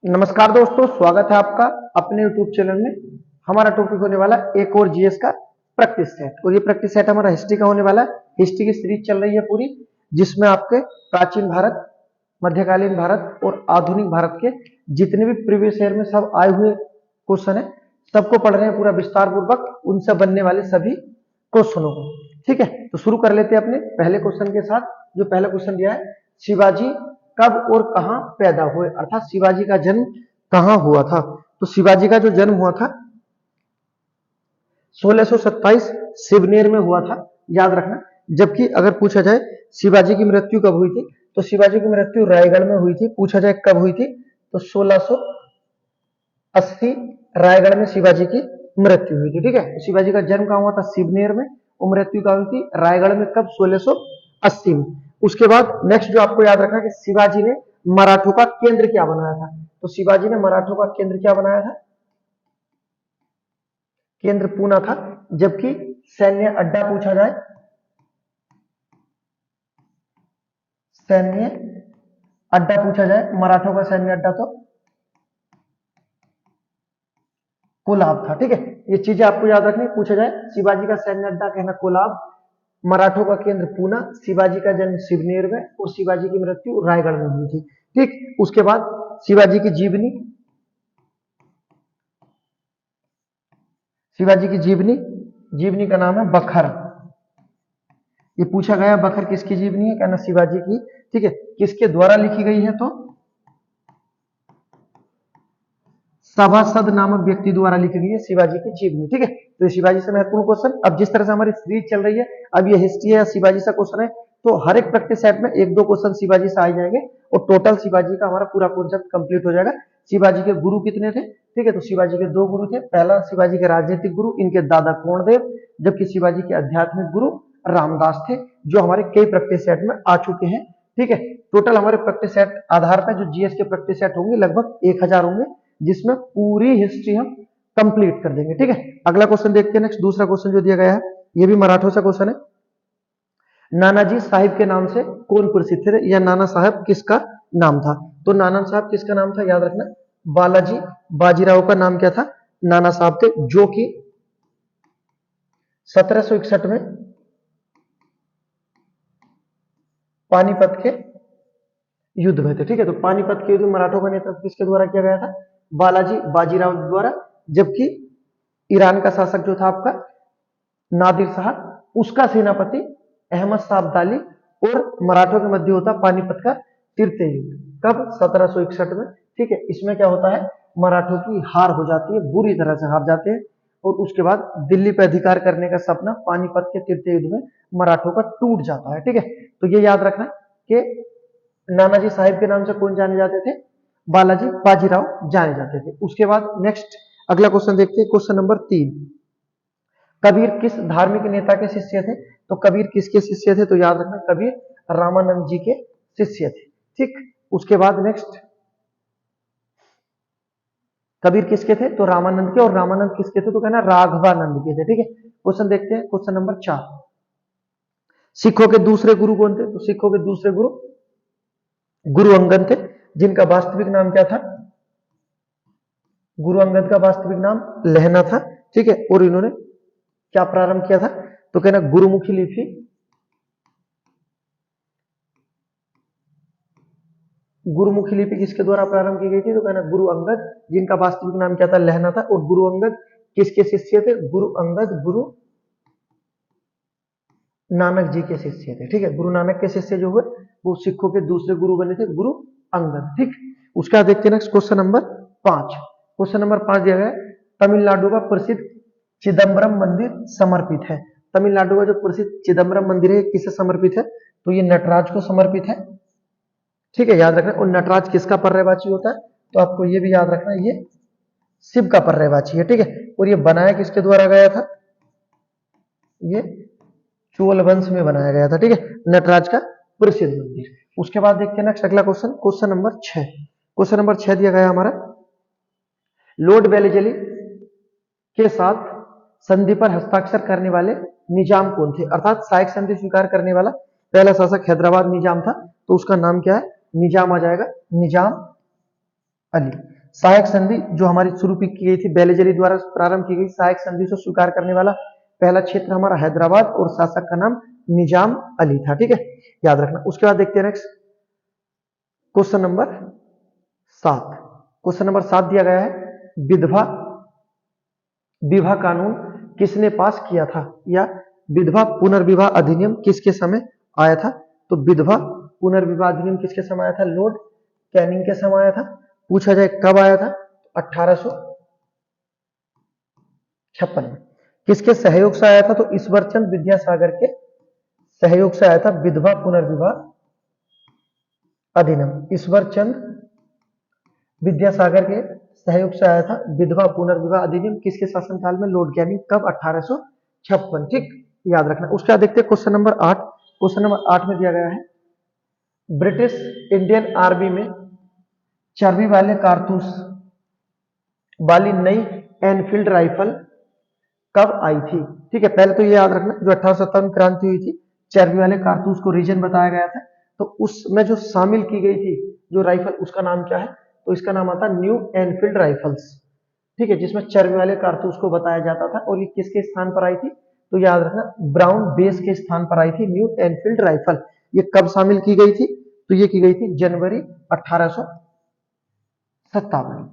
नमस्कार दोस्तों, स्वागत है आपका अपने YouTube चैनल में। हमारा टॉपिक होने वाला है एक और जीएस का प्रैक्टिस सेट, और ये प्रैक्टिस सेट हमारा हिस्ट्री का होने वाला है। हिस्ट्री की सीरीज चल रही है पूरी, जिसमें आपके प्राचीन भारत, मध्यकालीन भारत और आधुनिक भारत के जितने भी प्रीवियस ईयर में सब आए हुए क्वेश्चन है, सबको पढ़ रहे हैं पूरा विस्तार पूर्वक, उनसे बनने वाले सभी क्वेश्चनों को। ठीक है, तो शुरू कर लेते हैं अपने पहले क्वेश्चन के साथ। जो पहला क्वेश्चन दिया है, शिवाजी कब और कहां पैदा हुए, अर्थात शिवाजी का जन्म कहां हुआ था। तो शिवाजी का जो जन्म हुआ था 1627 शिवनेर में हुआ था, याद रखना। जबकि अगर पूछा जाए शिवाजी की मृत्यु कब हुई थी, तो शिवाजी की मृत्यु रायगढ़ में हुई थी। पूछा जाए कब हुई थी, तो 1680 रायगढ़ में शिवाजी की मृत्यु हुई थी। ठीक है, तो शिवाजी का जन्म कहां हुआ था, शिवनेर में, और मृत्यु कहां हुई थी, रायगढ़ में। कब, 1680 में। उसके बाद नेक्स्ट जो आपको याद रखना है कि शिवाजी ने मराठों का केंद्र क्या बनाया था। तो शिवाजी ने मराठों का केंद्र क्या बनाया था, केंद्र पूना था। जबकि सैन्य अड्डा पूछा जाए, सैन्य अड्डा पूछा जाए मराठों का सैन्य अड्डा तो कोलाब था। ठीक है, ये चीजें आपको याद रखनी। पूछा जाए शिवाजी का सैन्य अड्डा, कहना कोलाब, मराठों का केंद्र पूना, शिवाजी का जन्म शिवनेर में, और शिवाजी की मृत्यु रायगढ़ में हुई थी। ठीक, उसके बाद शिवाजी की जीवनी, शिवाजी की जीवनी, जीवनी का नाम है बखर। ये पूछा गया बखर किसकी जीवनी है, कहना शिवाजी की। ठीक है, किसके द्वारा लिखी गई है, तो सभासद नामक व्यक्ति द्वारा लिखी गई है शिवाजी की जीवनी। ठीक है, तो शिवाजी से महत्वपूर्ण क्वेश्चन। अब जिस तरह से हमारी सीरीज चल रही है, अब ये हिस्ट्री है या शिवाजी से क्वेश्चन है, तो हर एक प्रैक्टिस सेट में एक दो क्वेश्चन शिवाजी से आ जाएंगे, और टोटल शिवाजी का हमारा पूरा कॉन्सेप्ट कंप्लीट हो जाएगा। शिवाजी के गुरु कितने थे, ठीक है, तो शिवाजी के दो गुरु थे। पहला शिवाजी के राजनीतिक गुरु, इनके दादा कोणदेव, जबकि शिवाजी के आध्यात्मिक गुरु रामदास थे, जो हमारे कई प्रैक्टिस सेट में आ चुके हैं। ठीक है, टोटल हमारे प्रैक्टिस सेट आधार पर जो जीएस के प्रैक्टिस सेट होंगे लगभग 1000 होंगे, जिसमें पूरी हिस्ट्री हम कंप्लीट कर देंगे। ठीक है, अगला क्वेश्चन देखते हैं। नेक्स्ट दूसरा क्वेश्चन जो दिया गया है, ये भी मराठों से क्वेश्चन है। नानाजी साहिब के नाम से कौन प्रसिद्ध थे, या नाना साहब किसका नाम था। तो नाना साहब किसका नाम था, याद रखना, बालाजी बाजीराव का नाम क्या था, नाना साहब थे, जो कि 1761 में पानीपत के युद्ध में थे। ठीक है, तो पानीपत के युद्ध में मराठों का नेतृत्व किसके द्वारा किया गया था, बालाजी बाजीराव द्वारा। जबकि ईरान का शासक जो था आपका नादिर शाह, उसका सेनापति अहमद शाह अब्दाली, और मराठों के मध्य होता पानीपत का तृतीय युद्ध। कब, 1761 में। ठीक है, इसमें क्या होता है, मराठों की हार हो जाती है, बुरी तरह से हार जाते हैं, और उसके बाद दिल्ली पर अधिकार करने का सपना पानीपत के तृतीय युद्ध में मराठों का टूट जाता है। ठीक है, तो ये याद रखना कि नानाजी साहिब के नाम से कौन जाने जाते थे, बालाजी बाजीराव जाने जाते थे। उसके बाद नेक्स्ट अगला क्वेश्चन देखते हैं, क्वेश्चन नंबर 3। कबीर किस धार्मिक नेता के शिष्य थे, तो कबीर किसके शिष्य थे, तो याद रखना कबीर रामानंद जी के शिष्य थे। ठीक, उसके बाद नेक्स्ट कबीर किसके थे, तो रामानंद के, और रामानंद किसके थे, तो कहना राघवानंद के थे। ठीक है, क्वेश्चन देखते हैं, क्वेश्चन नंबर 4। सिखों के दूसरे गुरु कौन थे, तो सिखों के दूसरे गुरु गुरु अंगद थे, जिनका वास्तविक नाम क्या था, गुरु अंगद का वास्तविक नाम लहना था। ठीक है, और इन्होंने क्या प्रारंभ किया था, तो कहना गुरुमुखी लिपि, गुरुमुखी लिपि किसके द्वारा प्रारंभ की गई थी, तो कहना गुरु अंगद, जिनका वास्तविक नाम क्या था, लहना था। और गुरु अंगद किसके शिष्य थे, गुरु अंगद गुरु नानक जी के शिष्य थे। ठीक है, गुरु नानक के शिष्य जो हुए वो सिखों के दूसरे गुरु बने थे, गुरु अंगद। ठीक, उसका देखते हैं next question number 5। Question number 5 दिया गया, तमिलनाडु का प्रसिद्ध चिदम्बरम मंदिर समर्पित है। तमिलनाडु का जो प्रसिद्ध चिदम्बरम मंदिर है किसे समर्पित है, तो ये नटराज को समर्पित है। ठीक है, याद रखना। और नटराज किसका पर्यवाची होता है, तो आपको ये भी याद रखना, ये शिव का पर्यवाची है। ठीक है, और ये बनाया किसके द्वारा गया था, ये चोल वंश में बनाया गया था। ठीक है, नटराज का प्रसिद्ध मंदिर। उसके बाद देखते हैं नेक्स्ट अगला question, question number 6। Question number 6 दिया गया हमारा, लॉर्ड वेलेजली के साथ संधि पर हस्ताक्षर करने वाले निजाम कौन थे, अर्थात साइक संधि स्वीकार करने वाला पहला शासक हैदराबाद निजाम था, तो उसका नाम क्या है, निजाम आ जाएगा, निजाम अली। सहायक संधि जो हमारी शुरू की गई थी बेलेज अली द्वारा प्रारंभ की गई सहायक संधि से स्वीकार करने वाला पहला क्षेत्र हमारा हैदराबाद और शासक का नाम निजाम अली था। ठीक है, याद रखना। उसके बाद देखते हैं next question number 7। Question number 7 दिया गया है विधवा विवाह कानून किसने पास किया था, या विधवा पुनर्विवाह अधिनियम किसके समय आया था। तो विधवा पुनर्विवाह अधिनियम किसके समय आया था, लॉर्ड कैनिंग के समय आया था। पूछा जाए कब आया था, 1856 में। किसके सहयोग से आया था, तो ईश्वरचंद विद्यासागर के सहयोग से आया था विधवा पुनर्विवाह अधिनियम। ईश्वरचंद विद्यासागर के सहयोग से आया था विधवा पुनर्विवाह अधिनियम किसके शासनकाल में, लॉर्ड कैनिंग। कब, 1856। ठीक, याद रखना। उसके बाद देखते हैं क्वेश्चन नंबर 8। क्वेश्चन नंबर 8 में दिया गया है ब्रिटिश इंडियन आर्मी में चर्बी वाले कारतूस वाली नई एनफील्ड राइफल कब आई थी। ठीक है, पहले तो ये याद रखना जो 1857 में क्रांति हुई थी, चर्बी वाले कारतूस को रीजन बताया गया था, तो उसमें जो शामिल की गई थी जो राइफल, उसका नाम क्या है, तो इसका नाम आता न्यू एनफील्ड राइफल्स। ठीक है, जिसमें चर्बी वाले कारतूस को बताया जाता था। और ये किसके स्थान पर आई थी, तो याद रखना ब्राउन बेस के स्थान पर आई थी न्यू एनफील्ड राइफल। ये कब शामिल की गई थी, तो ये की गई थी जनवरी 1857।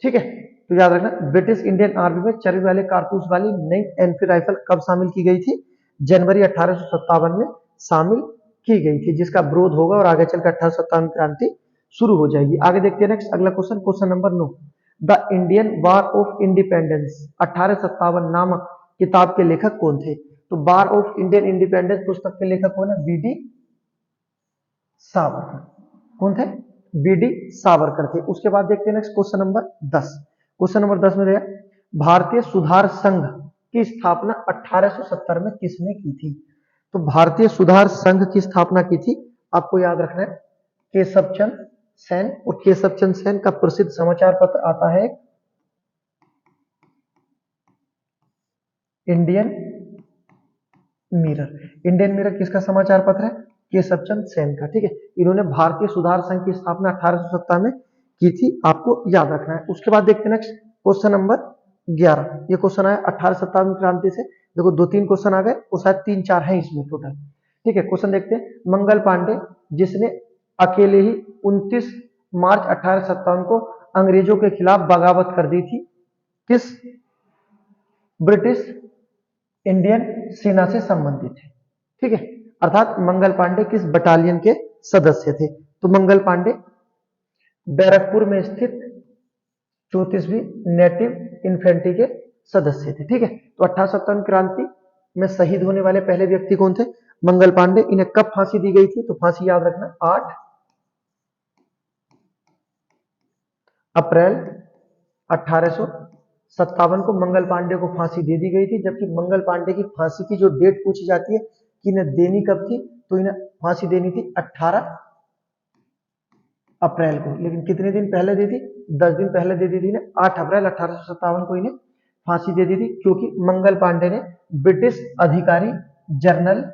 ठीक है, तो याद रखना ब्रिटिश इंडियन आर्मी में चर्बी वाले कारतूस वाली नई एनफील्ड राइफल कब शामिल की गई थी, जनवरी 1857 में शामिल की गई थी, जिसका विरोध होगा और आगे चलकर 1857 क्रांति शुरू हो जाएगी। आगे देखते हैं नेक्स्ट अगला question, question number 9। The Indian war of independence 1857 नामक किताब के लेखक कौन थे। तो वार ऑफ इंडियन इंडिपेंडेंस पुस्तक के लेखक कौन है, बीडी सावरकर। कौन थे, बीडी सावरकर थे। उसके बाद देखते हैं next question number 10। Question number 10 में भारतीय सुधार संघ की स्थापना 1870 में किसने की थी। तो भारतीय सुधार संघ की स्थापना की थी, आपको याद रखना है, केशव चंद्र सेन। और केशव चंद्र सेन का प्रसिद्ध समाचार पत्र आता है इंडियन मिरर। इंडियन मिरर किसका समाचार पत्र है, केशव चंद्र सेन का। ठीक है, इन्होंने भारतीय सुधार संघ की स्थापना 1870 में की थी, आपको याद रखना है। उसके बाद देखते हैं नेक्स्ट क्वेश्चन नंबर 11। ये क्वेश्चन आया 1857 क्रांति से। देखो 2-3 क्वेश्चन आ गए, और शायद 3-4 हैं इसमें टोटल। ठीक है, क्वेश्चन देखते हैं। मंगल पांडे जिसने अकेले ही 29 मार्च 1857 को अंग्रेजों के खिलाफ बगावत कर दी थी, किस ब्रिटिश इंडियन सेना से संबंधित है। ठीक है, अर्थात मंगल पांडे किस बटालियन के सदस्य थे, तो मंगल पांडे बैरकपुर में स्थित 34वीं नेटिव इन्फेंट्री के सदस्य थे। ठीक है, तो 1857 क्रांति में शहीद होने वाले पहले व्यक्ति कौन थे, मंगल पांडे। इन्हें कब फांसी दी गई थी, तो फांसी याद रखना 8 अप्रैल 1857 को मंगल पांडे को फांसी दे दी गई थी। जबकि मंगल पांडे की फांसी की जो डेट पूछी जाती है कि इन्हें देनी कब थी, तो इन्हें फांसी देनी थी 18 अप्रैल को। लेकिन कितने दिन पहले दी थी, 10 दिन पहले दे दी थी ना, 8 अप्रैल 1857 को इन्हें फांसी दे दी थी, क्योंकि मंगल पांडे ने ब्रिटिश अधिकारी जनरल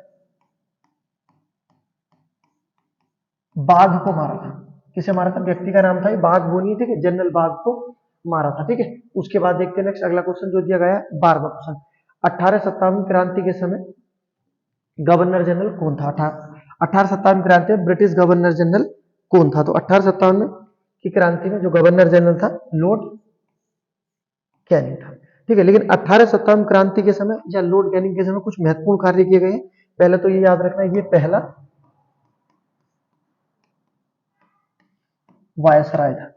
बाघ को मारा था। किसे मारा था, व्यक्ति का नाम था बाघ वो नहीं थे, जनरल बाघ को मारा था। ठीक है, उसके बाद देखते हैं नेक्स्ट अगला क्वेश्चन जो दिया गया है 12वां क्वेश्चन। 1857 क्रांति के समय गवर्नर जनरल कौन था। 1857 क्रांति में ब्रिटिश गवर्नर जनरल कौन था, तो 1857 की क्रांति में जो गवर्नर जनरल था लॉर्ड कैनिंग था। ठीक है, लेकिन 1857 क्रांति के समय या लॉर्ड कैनिंग के समय कुछ महत्वपूर्ण कार्य किए गए हैं। पहले तो ये याद रखना, ये पहला वायसराय था,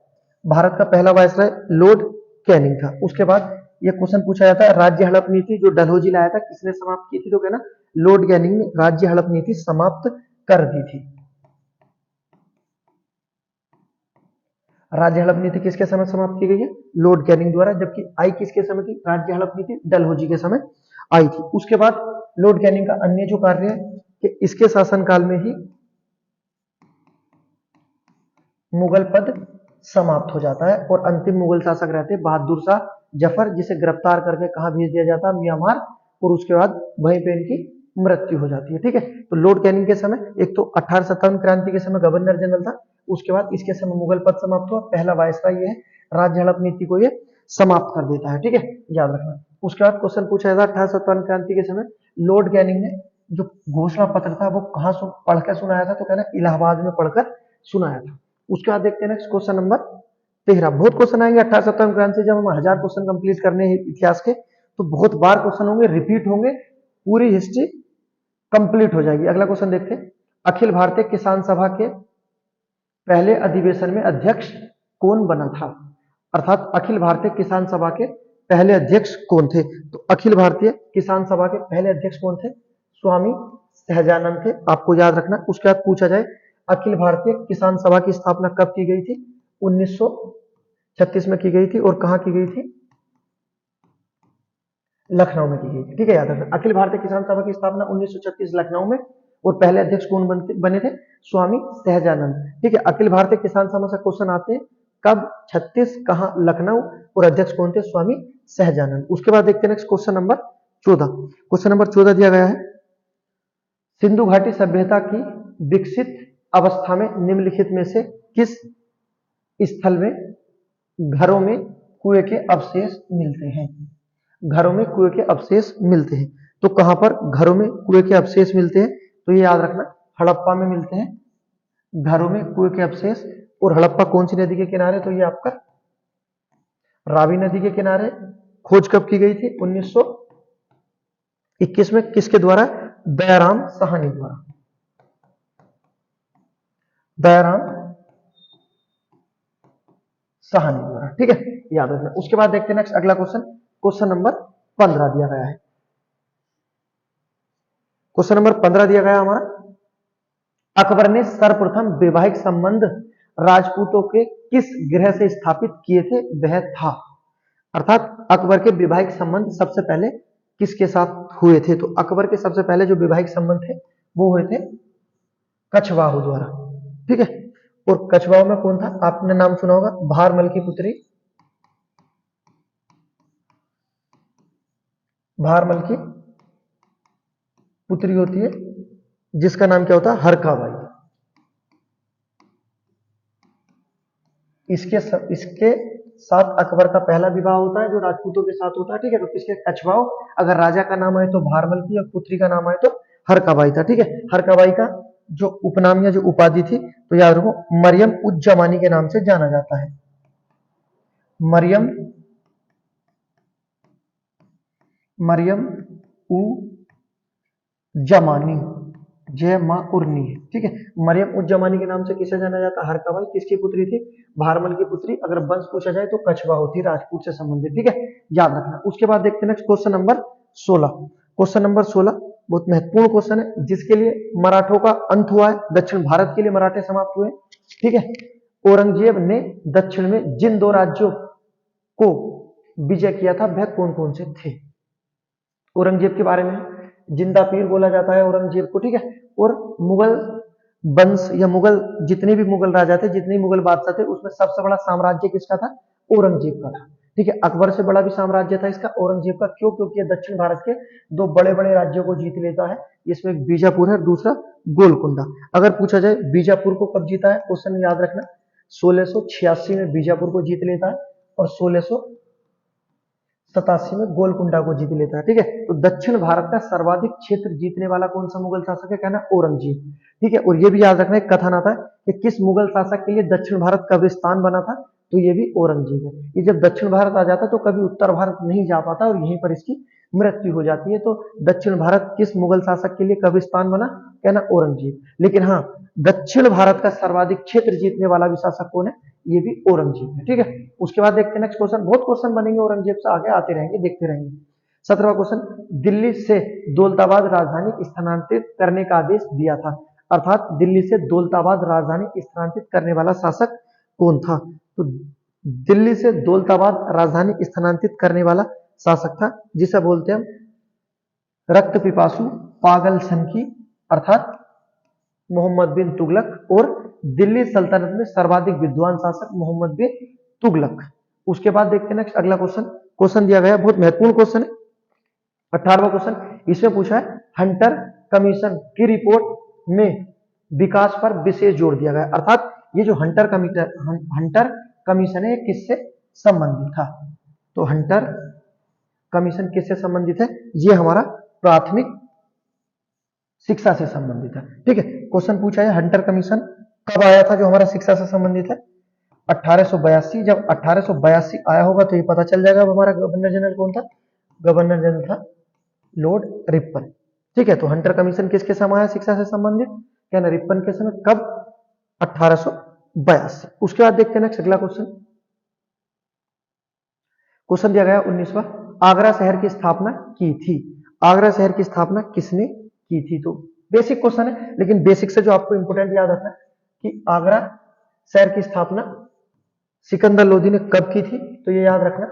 भारत का पहला वायसराय लॉर्ड कैनिंग था। उसके बाद ये क्वेश्चन पूछा जाता है राज्य हड़प नीति जो डलहौजी लाया था किसने समाप्त की थी, तो कहना लॉर्ड कैनिंग ने राज्य हड़प नीति समाप्त कर दी थी। राज्य हड़प नीति किसके समय समाप्त की गई है, लॉर्ड कैनिंग द्वारा। जबकि आई किसके समय थी, राज्य हड़प नीति डलहौजी के समय आई थी। उसके बाद लॉर्ड कैनिंग का अन्य जो कार्य है कि इसके शासनकाल में ही मुगल पद समाप्त हो जाता है और अंतिम मुगल शासक रहते बहादुर शाह जफर, जिसे गिरफ्तार करके कहां भेज दिया जाता है, म्यांमार, और उसके बाद वहीं पे इनकी मृत्यु हो जाती है। ठीक है, तो लॉर्ड कैनिंग के समय एक तो 1857 क्रांति के समय गवर्नर जनरल था, उसके बाद इसके समय मुगल पद समाप्त हुआ, पहला वायसराय ये है, राज्य हड़प नीति को ये समाप्त कर देता है, ठीक है, याद रखना। उसके बाद क्वेश्चन पूछा जाता है 1857 क्रांति के समय लॉर्ड कैनिंग ने जो घोषणा पत्र था वो कहाँ पढ़कर सुनाया था, तो कहना इलाहाबाद में पढ़कर सुनाया था। उसके बाद देखते हैं नेक्स्ट क्वेश्चन नंबर 13। बहुत क्वेश्चन आएंगे 1857 क्रांति से, जब हम 1000 क्वेश्चन कंप्लीट करने हैं इतिहास के तो बहुत बार क्वेश्चन होंगे, रिपीट होंगे, पूरी हिस्ट्री कंप्लीट हो जाएगी। अगला क्वेश्चन देखते हैं, अखिल भारतीय किसान सभा के पहले अधिवेशन में अध्यक्ष कौन बना था? अर्थात अखिल भारतीय किसान सभा के पहले अध्यक्ष कौन थे? तो अखिल भारतीय किसान सभा के पहले अध्यक्ष कौन थे? स्वामी सहजानंद थे, आपको याद रखना। उसके बाद पूछा जाए अखिल भारतीय किसान सभा की स्थापना कब की गई थी? 1936 में की गई थी, और कहां की गई थी? लखनऊ में की गई थी, ठीक है, याद रखना। अखिल भारतीय किसान सभा की स्थापना 1936 लखनऊ में, और पहले अध्यक्ष कौन बने थे? स्वामी सहजानंद, ठीक है। अखिल भारतीय किसान सभा से क्वेश्चन आते हैं, कब, 36, कहां, लखनऊ, और अध्यक्ष कौन थे? स्वामी सहजानंद। उसके बाद देखते हैं next question number 14। Question number 14 दिया गया है, सिंधु घाटी सभ्यता की विकसित अवस्था में निम्नलिखित में से किस स्थल में घरों में कुएं के अवशेष मिलते हैं? घरों में कुएं के अवशेष मिलते हैं, तो कहां पर घरों में कुएं के अवशेष मिलते हैं? तो ये याद रखना, हड़प्पा में मिलते हैं घरों में कुएं के अवशेष। और हड़प्पा कौन सी नदी के किनारे? तो ये आपका रावी नदी के किनारे। खोज कब की गई थी? 1921 में। किसके द्वारा? दयाराम साहनी द्वारा। दयाराम साहनी द्वारा, ठीक है, याद रखना। उसके बाद देखते हैं नेक्स्ट अगला क्वेश्चन, क्वेश्चन नंबर 15 दिया गया है। क्वेश्चन नंबर 15 दिया गया हमारा, अकबर ने सर्वप्रथम वैवाहिक संबंध राजपूतों के किस ग्रह से स्थापित किए थे? वह था, अर्थात अकबर के वैवाहिक संबंध सबसे पहले किसके साथ हुए थे? तो अकबर के सबसे पहले जो वैवाहिक संबंध थे वो हुए थे कछवाहू द्वारा, ठीक है। और कछवाहू में कौन था? आपने नाम सुना होगा, भारमल की पुत्री, भारमल की पुत्री होती है जिसका नाम क्या होता है? हरकाबाई। इसके साथ अकबर का पहला विवाह होता है जो राजपूतों के साथ होता है, ठीक है। तो किसके? कछवाओ। अगर राजा का नाम आए तो भारमल की, और पुत्री का नाम आए तो हरकाबाई था, ठीक है। हरकाबाई का जो उपनाम या जो उपाधि थी, तो याद रखो, मरियम उज जमानी के नाम से जाना जाता है। मरियम उ जमानी, जय मां उर्नी है, ठीक है। मरियम उज जमानी के नाम से किसे जाना जाता है? हरकाबाई। किसकी पुत्री थी? भारमल की पुत्री। अगर वंश पूछा जाए तो कछवाहू थी, राजपूत से संबंधित, ठीक है, याद रखना। उसके बाद देखते हैं next question number 16। Question number 16 बहुत महत्वपूर्ण क्वेश्चन है, जिसके लिए मराठों का अंत हुआ है, दक्षिण भारत के लिए मराठे समाप्त हुए, ठीक है। औरंगजेब ने दक्षिण में जिन दो राज्यों को विजय किया था वह कौन कौन से थे? औरंगजेब के बारे में जिंदा पीर बोला जाता है औरंगजेब को, ठीक है। और मुगल वंश या मुगल जितने भी मुगल राजा थे, जितने मुगल बादशाह थे, उसमें सबसे बड़ा साम्राज्य किसका था? औरंगजेब का था, ठीक है। अकबर से बड़ा भी साम्राज्य था इसका, औरंगजेब का। क्यों? क्योंकि ये दक्षिण भारत के दो बड़े बड़े राज्यों को जीत लेता है, इसमें एक बीजापुर है और दूसरा गोलकुंडा। अगर पूछा जाए बीजापुर को कब जीता है, क्वेश्चन याद रखना, 1686 में बीजापुर को जीत लेता है, और 1687 में गोलकुंडा को जीत लेता है, ठीक है। तो दक्षिण भारत का सर्वाधिक क्षेत्र जीतने वाला कौन सा मुगल शासक है? कहना औरंगजेब, ठीक है। और ये भी याद रखना, एक कथन आता है कि किस मुगल शासक के लिए दक्षिण भारत कब्रिस्तान बना था, तो ये भी औरंगजेब है। ये जब दक्षिण भारत आ जाता तो कभी उत्तर भारत नहीं जा पाता और यहीं पर इसकी मृत्यु हो जाती है। तो दक्षिण भारत किस मुगल शासक के लिए कब्रिस्तान बना? कहना औरंगजेब। लेकिन हाँ, दक्षिण भारत का सर्वाधिक क्षेत्र जीतने वाला भी शासक कौन है? ये भी औरंगजेब है, ठीक है। उसके बाद देखते हैं नेक्स्ट क्वेश्चन, बहुत क्वेश्चन बनेंगे औरंगजेब से, आगे आते रहेंगे, देखते रहेंगे। 17वां क्वेश्चन, दिल्ली से दौलताबाद राजधानी स्थानांतरित करने का आदेश दिया था, अर्थात दिल्ली से दौलताबाद राजधानी स्थानांतरित करने वाला शासक कौन था? तो दिल्ली से दौलताबाद राजधानी स्थानांतरित करने वाला शासक था जिसे बोलते हैं रक्त पिपासु, पागल सनकी, अर्थात मोहम्मद बिन तुगलक। और दिल्ली सल्तनत में सर्वाधिक विद्वान शासक मोहम्मद बिन तुगलक। उसके बाद देखते हैं नेक्स्ट अगला क्वेश्चन, क्वेश्चन दिया गया बहुत महत्वपूर्ण क्वेश्चन है, 18वां क्वेश्चन। इसमें पूछा है हंटर कमीशन की रिपोर्ट में विकास पर विशेष जोर दिया गया, अर्थात ये जो हंटर कमीशन है ये किससे संबंधित था? तो हंटर कमीशन किससे संबंधित है? ये हमारा प्राथमिक शिक्षा से संबंधित है। ठीक है, क्वेश्चन पूछा है हंटर कमीशन कब आया था जो हमारा शिक्षा से संबंधित है? 1882। जब 1882 आया होगा तो ये पता चल जाएगा हमारा गवर्नर जनरल कौन था? गवर्नर जनरल था लॉर्ड रिपन। ठीक है, तो हंटर कमीशन किसके समय आया शिक्षा से संबंधित? क्या ना, रिपन के समय। कब? 1882। उसके बाद देखते हैं नेक्स्ट अगला क्वेश्चन। क्वेश्चन दिया गया 19वां, आगरा शहर की स्थापना की थी। आगरा शहर की स्थापना किसने की थी? तो बेसिक क्वेश्चन है, लेकिन बेसिक से जो आपको इंपोर्टेंट याद रखना कि आगरा शहर की स्थापना सिकंदर लोदी ने कब की थी? तो ये याद रखना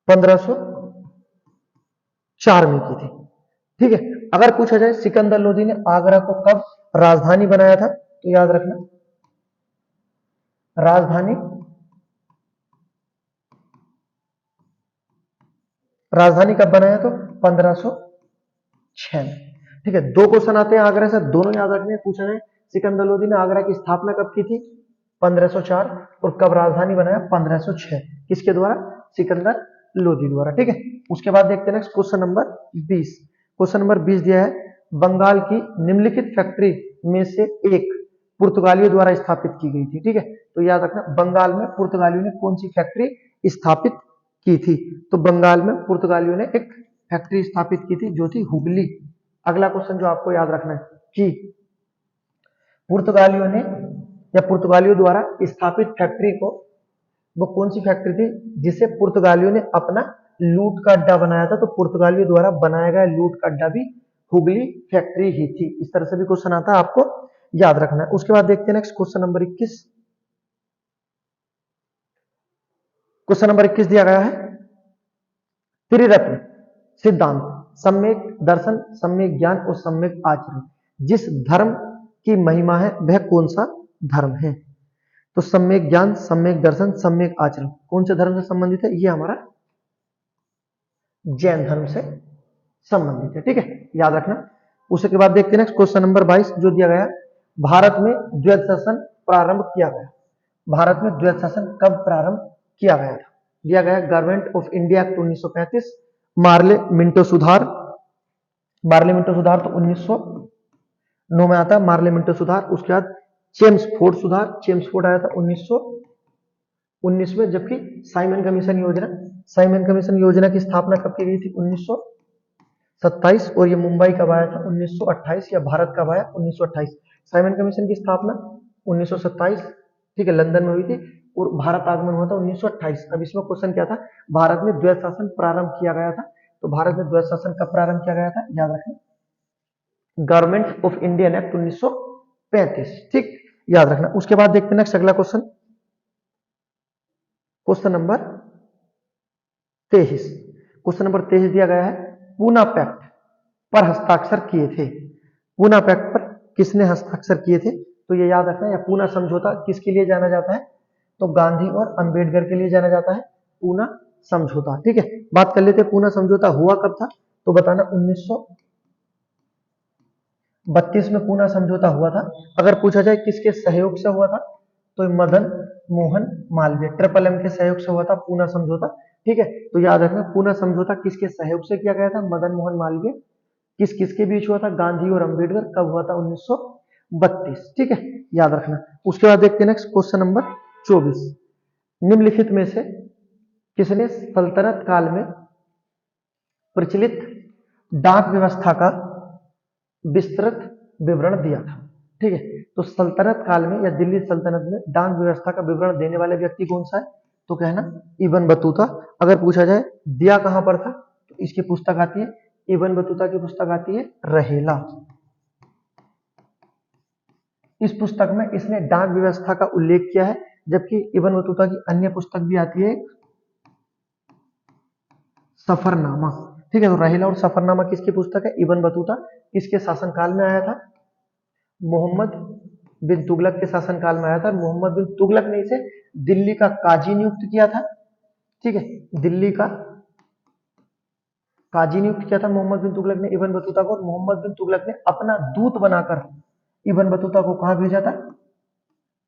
1504 में की थी। ठीक है, अगर पूछा जाए सिकंदर लोदी ने आगरा को कब राजधानी बनाया था तो याद रखना राजधानी कब बनाया? तो 1506 में। ठीक है, दो क्वेश्चन आते हैं आगरा से, दोनों याद रखने हैं। पूछा जाए सिकंदर लोदी ने आगरा की स्थापना कब की थी? 1504। और कब राजधानी बनाया? 1506। किसके द्वारा? सिकंदर लोदी द्वारा। ठीक है, उसके बाद देखते हैं next question number 20। Question number 20 दिया है, बंगाल की निम्नलिखित फैक्ट्री में से एक पुर्तगालियों द्वारा स्थापित की गई थी। ठीक है, तो याद रखना बंगाल में पुर्तगालियों ने कौन सी फैक्ट्री स्थापित की थी? तो बंगाल में पुर्तगालियों ने एक फैक्ट्री स्थापित की थी जो थी हुगली। अगला क्वेश्चन जो आपको याद रखना है कि पुर्तगालियों ने या पुर्तगालियों द्वारा स्थापित फैक्ट्री को, वो कौन सी फैक्ट्री थी जिसे पुर्तगालियों ने अपना लूट का अड्डा बनाया था? तो पुर्तगालियों द्वारा बनाया गया लूट का अड्डा भी हुगली फैक्ट्री ही थी। इस तरह से भी क्वेश्चन आता है, आपको याद रखना है। उसके बाद देखते हैं next question number 21। Question number 21 दिया गया है, त्रिरत्न सिद्धांत, सम्यक दर्शन, सम्यक ज्ञान और सम्यक आचरण जिस धर्म की महिमा है वह कौन सा धर्म है? तो सम्यक ज्ञान, सम्यक दर्शन, सम्यक आचरण कौन से धर्म से संबंधित है? ये हमारा जैन धर्म से संबंधित है। ठीक है, याद रखना। उसके बाद देखते हैं नेक्स्ट क्वेश्चन नंबर 22 जो दिया गया, भारत में द्वैत शासन प्रारंभ किया गया। भारत में द्वैत शासन कब प्रारंभ किया गया था? दिया गया government of India act 1935, Morley Minto सुधार। मार्ले मिंटो सुधार तो 1909 में आता है मार्ले मिंटो सुधार। उसके बाद चेम्सफोर्ड सुधार, चेम्सफोर्ड आया था 1919 में। जबकि साइमन कमीशन योजना, साइमन कमीशन योजना की स्थापना कब की गई थी? 1927। और ये मुंबई कब आया था? 1928। या भारत कब आया? 1928। साइमन कमीशन की स्थापना 1927, ठीक है, लंदन में हुई थी। और भारत आगमन हुआ था 1928। अब इसमें क्वेश्चन क्या था? भारत में द्वैत शासन प्रारंभ किया गया था। तो भारत में द्वैत शासन कब प्रारंभ किया गया था? याद रखना गवर्नमेंट ऑफ इंडियन एक्ट 1935। ठीक, याद रखना। उसके बाद देखते हैं नेक्स्ट अगला question, question number 23। Question number 23 दिया गया है, पूना पैक्ट पर हस्ताक्षर किए थे। पूना पैक्ट पर किसने हस्ताक्षर किए थे? तो ये याद रखना। या पूना समझौता किसके लिए जाना जाता है? तो गांधी और अंबेडकर के लिए जाना जाता है पूना समझौता। ठीक है, बात कर लेते हैं पूना समझौता हुआ कब था? तो बताना 1932 में पूना समझौता हुआ था। अगर पूछा जाए किसके सहयोग से हुआ था? तो मदन मोहन मालवीय, ट्रिपल एम के सहयोग से हुआ था पूना समझौता। ठीक है, तो याद रखना पूना समझौता किसके सहयोग से किया गया था? मदन मोहन मालवीय। किस किसके बीच हुआ था? गांधी और अंबेडकर। कब हुआ था? 1932। ठीक है, याद रखना। उसके बाद देखते हैं नेक्स्ट क्वेश्चन नंबर 24। निम्नलिखित में से किसने सल्तनत काल में प्रचलित डाक व्यवस्था का विस्तृत विवरण दिया था? ठीक है, तो सल्तनत काल में या दिल्ली सल्तनत में डाक व्यवस्था का विवरण देने वाले व्यक्ति कौन सा है? तो कहना इब्न बतूता। अगर पूछा जाए दिया कहां पर था? तो इसकी पुस्तक आती है, इब्न बतूता की पुस्तक आती है रहेला। इस पुस्तक में इसने डाक व्यवस्था का उल्लेख किया है। जबकि इब्न बतूता की अन्य पुस्तक भी आती है सफरनामा। ठीक है, तो रहेला और सफरनामा किसकी पुस्तक है? Ibn Battuta. किसके शासनकाल में आया था? मोहम्मद बिन तुगलक के शासनकाल में आया था। मोहम्मद बिन तुगलक ने इसे दिल्ली का काजी नियुक्त किया था। ठीक है, दिल्ली का काजी नियुक्त किया था मोहम्मद बिन तुगलक ने इब्न बतूता को। और मोहम्मद बिन तुगलक ने अपना दूत बनाकर इब्न बतूता को कहां भेजा था?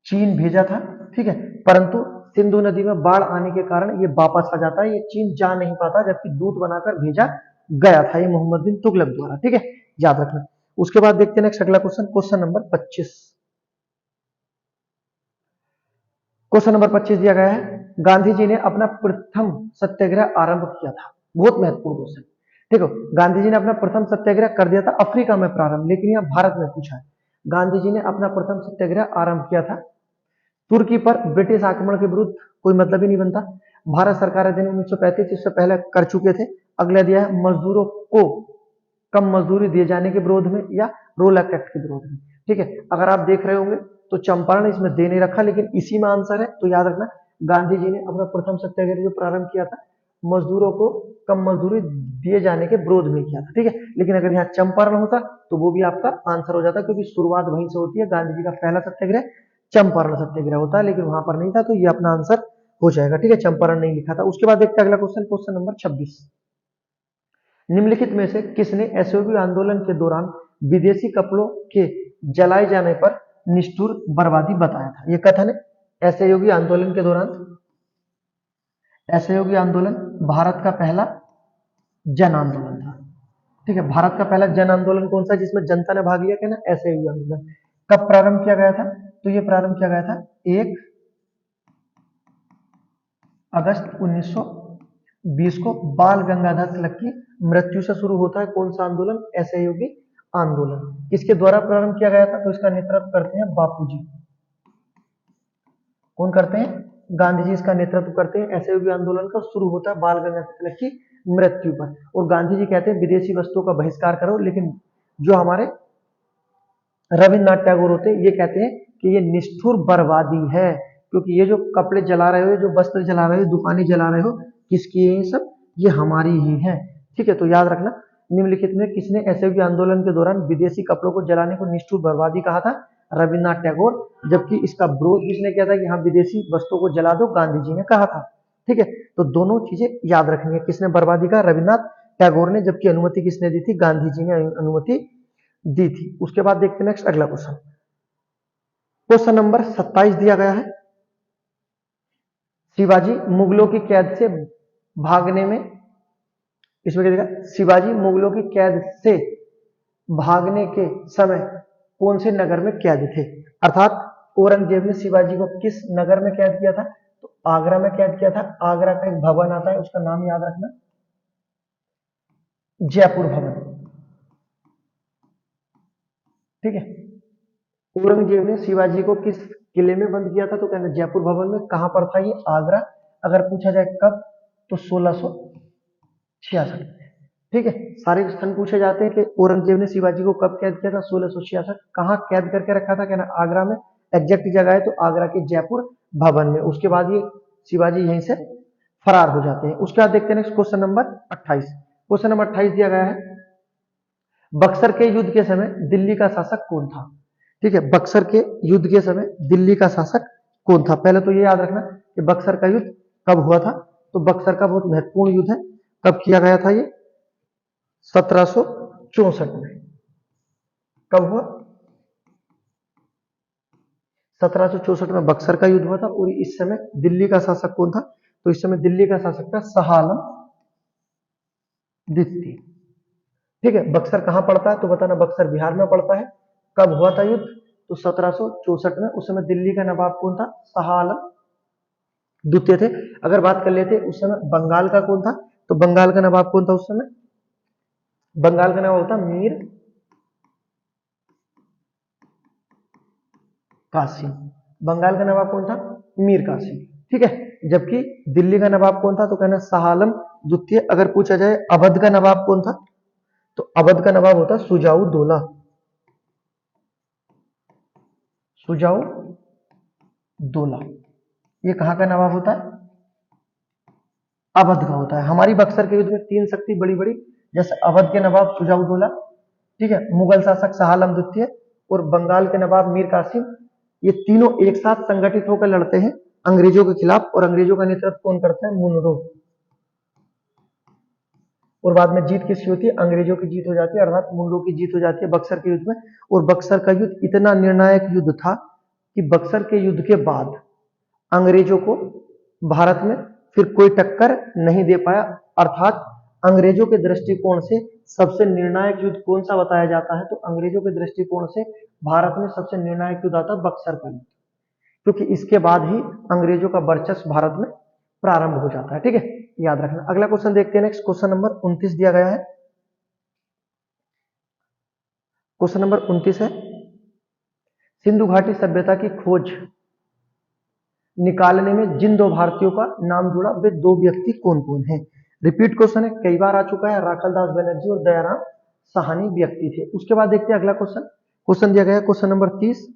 चीन भेजा था, ठीक है, परंतु सिंधु नदी में बाढ़ आने के कारण ये वापस आ जाता है, ये चीन जा नहीं पाता, जबकि दूत बनाकर भेजा गया था ये मोहम्मद बिन तुगलक द्वारा, ठीक है, याद रखना। उसके बाद देखते हैं नेक्स्ट अगला question, question number 25। Question number 25 दिया गया है, गांधी जी ने अपना प्रथम सत्याग्रह आरंभ किया था। बहुत महत्वपूर्ण क्वेश्चन। देखो, गांधी जी ने अपना प्रथम सत्याग्रह कर दिया था अफ्रीका में प्रारंभ, लेकिन यह भारत में पूछा है। गांधी जी ने अपना प्रथम सत्याग्रह आरंभ किया था तुर्की पर ब्रिटिश आक्रमण के विरुद्ध, कोई मतलब ही नहीं बनता। भारत सरकार अध्ययन 1935 इससे पहले कर चुके थे। अगला दिया है मजदूरों को कम मजदूरी दिए जाने के विरोध में या रोलक एक्ट के विरोध में, ठीक है। अगर आप देख रहे होंगे तो चंपारण इसमें दे नहीं रखा, लेकिन इसी में आंसर है, तो याद रखना गांधी जी ने अपना प्रथम सत्याग्रह जो प्रारंभ किया था मजदूरों को कम मजदूरी दिए जाने के विरोध में किया था, ठीक है। लेकिन अगर यहाँ चंपारण होता तो वो भी आपका आंसर हो जाता, क्योंकि शुरुआत वहीं से होती है। गांधी जी का पहला सत्याग्रह चंपारण सत्याग्रह होता है, लेकिन वहां पर नहीं था, तो ये अपना आंसर हो जाएगा, ठीक है। चंपारण नहीं लिखा था। उसके बाद देखते हैं अगला क्वेश्चन, क्वेश्चन नंबर 26। निम्नलिखित में से किसने असहयोग आंदोलन के दौरान विदेशी कपड़ों के जलाए जाने पर निष्ठुर बर्बादी बताया था? यह कथन है असहयोगी आंदोलन के दौरान। असहयोगी आंदोलन भारत का पहला जन आंदोलन था, ठीक है। भारत का पहला जन आंदोलन कौन सा जिसमें जनता ने भाग लिया? क्या ना, असहयोगी आंदोलन। कब प्रारंभ किया गया था? तो यह प्रारंभ किया गया था 1 अगस्त 1920 को। बाल गंगाधर तिलक की मृत्यु से शुरू होता है कौन सा आंदोलन? असहयोगी आंदोलन। किसके द्वारा प्रारंभ किया गया था? तो इसका नेतृत्व करते हैं बापूजी। कौन करते हैं? गांधी जी इसका नेतृत्व करते हैं। असहयोगी आंदोलन का शुरू होता है बाल गंगाधर तिलक की मृत्यु पर, और गांधी जी कहते हैं विदेशी वस्तुओं का बहिष्कार करो, लेकिन जो हमारे रविन्द्रनाथ टैगोर होते हैं ये कहते हैं कि ये निष्ठुर बर्बादी है, क्योंकि ये जो कपड़े जला रहे हो, जो वस्त्र जला रहे हो, दुकानें जला रहे हो, किसकी है ये सब? ये हमारी ही है, ठीक है। तो याद रखना निम्नलिखित में किसने असहयोगी आंदोलन के दौरान विदेशी कपड़ों को जलाने को निष्ठुर बर्बादी कहा था? रविन्द्रनाथ टैगोर। जबकि इसका विरोध किसने किया था कि हाँ विदेशी वस्तुओं को जला दो? गांधी जी ने कहा था, ठीक है। तो दोनों चीजें याद रखनी है, किसने बर्बादी का? रविन्द्रनाथ टैगोर ने। जबकि अनुमति किसने दी थी? गांधी जी ने अनुमति दी थी। उसके बाद देखते हैं नेक्स्ट अगला क्वेश्चन, क्वेश्चन नंबर 27 दिया गया है, शिवाजी मुगलों की कैद से भागने में, इसमें क्या देखा? शिवाजी मुगलों की कैद से भागने के समय कौन से नगर में कैद थे? अर्थात औरंगजेब ने शिवाजी को किस नगर में कैद किया था? तो आगरा में कैद किया था। आगरा का एक भवन आता है, उसका नाम याद रखना, जयपुर भवन, ठीक है। औरंगजेब ने शिवाजी को किस किले में बंद किया था? तो कहना जयपुर भवन में। कहां पर था ये? आगरा। अगर पूछा जाए कब, तो 1666, ठीक है। सारे स्थान पूछे जाते हैं कि औरंगजेब ने शिवाजी को कब कैद किया था? 1666। कहाँ कैद करके रखा था? कहना आगरा में। एग्जैक्ट जगह है तो आगरा के जयपुर भवन में। उसके बाद ये शिवाजी यहीं से फरार हो जाते हैं। उसके बाद देखते हैं next question number 28। Question number 28 दिया गया है, बक्सर के युद्ध के समय दिल्ली का शासक कौन था? ठीक है, बक्सर के युद्ध के समय दिल्ली का शासक कौन था? पहले तो ये याद रखना कि बक्सर का युद्ध कब हुआ था। तो बक्सर का बहुत महत्वपूर्ण युद्ध है। कब किया गया था ये? 1764 में। कब हुआ? 1764 में बक्सर का युद्ध हुआ था। और इस समय दिल्ली का शासक कौन था? तो इस समय दिल्ली का शासक था शाह आलम द्वितीय। ठीक है, बक्सर कहां पड़ता है? तो बताना, बक्सर बिहार में पड़ता है। कब हुआ था युद्ध? तो 1764 में। उस समय दिल्ली का नवाब कौन था? शाह आलम द्वितीय थे। अगर बात कर लेते उस समय बंगाल का कौन था, तो बंगाल का नवाब कौन था उस समय? बंगाल का नवाब था मीर कासिम। बंगाल का नवाब कौन था? मीर कासिम। ठीक है, जबकि दिल्ली का नवाब कौन था? तो कहना शाह आलम द्वितीय। अगर पूछा जाए अवध का नवाब कौन था, तो अवध का नवाब होता सुजाऊ दौला। सुजाऊ दौला ये कहां का नवाब होता है? अवध का होता है। हमारी बक्सर के युद्ध में तीन शक्ति बड़ी बड़ी, जैसे अवध के नवाब सुजाऊ दौला, ठीक है, मुगल शासक शाह आलम द्वितीय और बंगाल के नवाब मीर कासिम, ये तीनों एक साथ संगठित होकर लड़ते हैं अंग्रेजों के खिलाफ। और अंग्रेजों का नेतृत्व कौन करता है? मुनरो। और बाद में जीत किसकी होती है? अंग्रेजों की जीत हो जाती है, अर्थात मुनरो की जीत हो जाती है बक्सर के युद्ध में। और बक्सर का युद्ध इतना निर्णायक युद्ध था कि बक्सर के युद्ध के बाद अंग्रेजों को भारत में फिर कोई टक्कर नहीं दे पाया, अर्थात अंग्रेजों के दृष्टिकोण से सबसे निर्णायक युद्ध कौन सा बताया जाता है? तो अंग्रेजों के दृष्टिकोण से भारत में सबसे निर्णायक युद्ध आता है बक्सर का युद्ध, क्योंकि इसके बाद ही अंग्रेजों का वर्चस्व भारत में प्रारंभ हो जाता है। ठीक है, याद रखना। अगला क्वेश्चन देखते हैं। नेक्स्ट क्वेश्चन नंबर 29 दिया गया है। क्वेश्चन नंबर 29 है, सिंधु घाटी सभ्यता की खोज निकालने में जिन दो भारतीयों का नाम जुड़ा वे दो व्यक्ति कौन कौन हैं? रिपीट क्वेश्चन है, कई बार आ चुका है। राखलदास बनर्जी और दयाराम साहनी व्यक्ति थे। उसके बाद देखते हैं अगला क्वेश्चन। क्वेश्चन दिया गया है क्वेश्चन नंबर 30,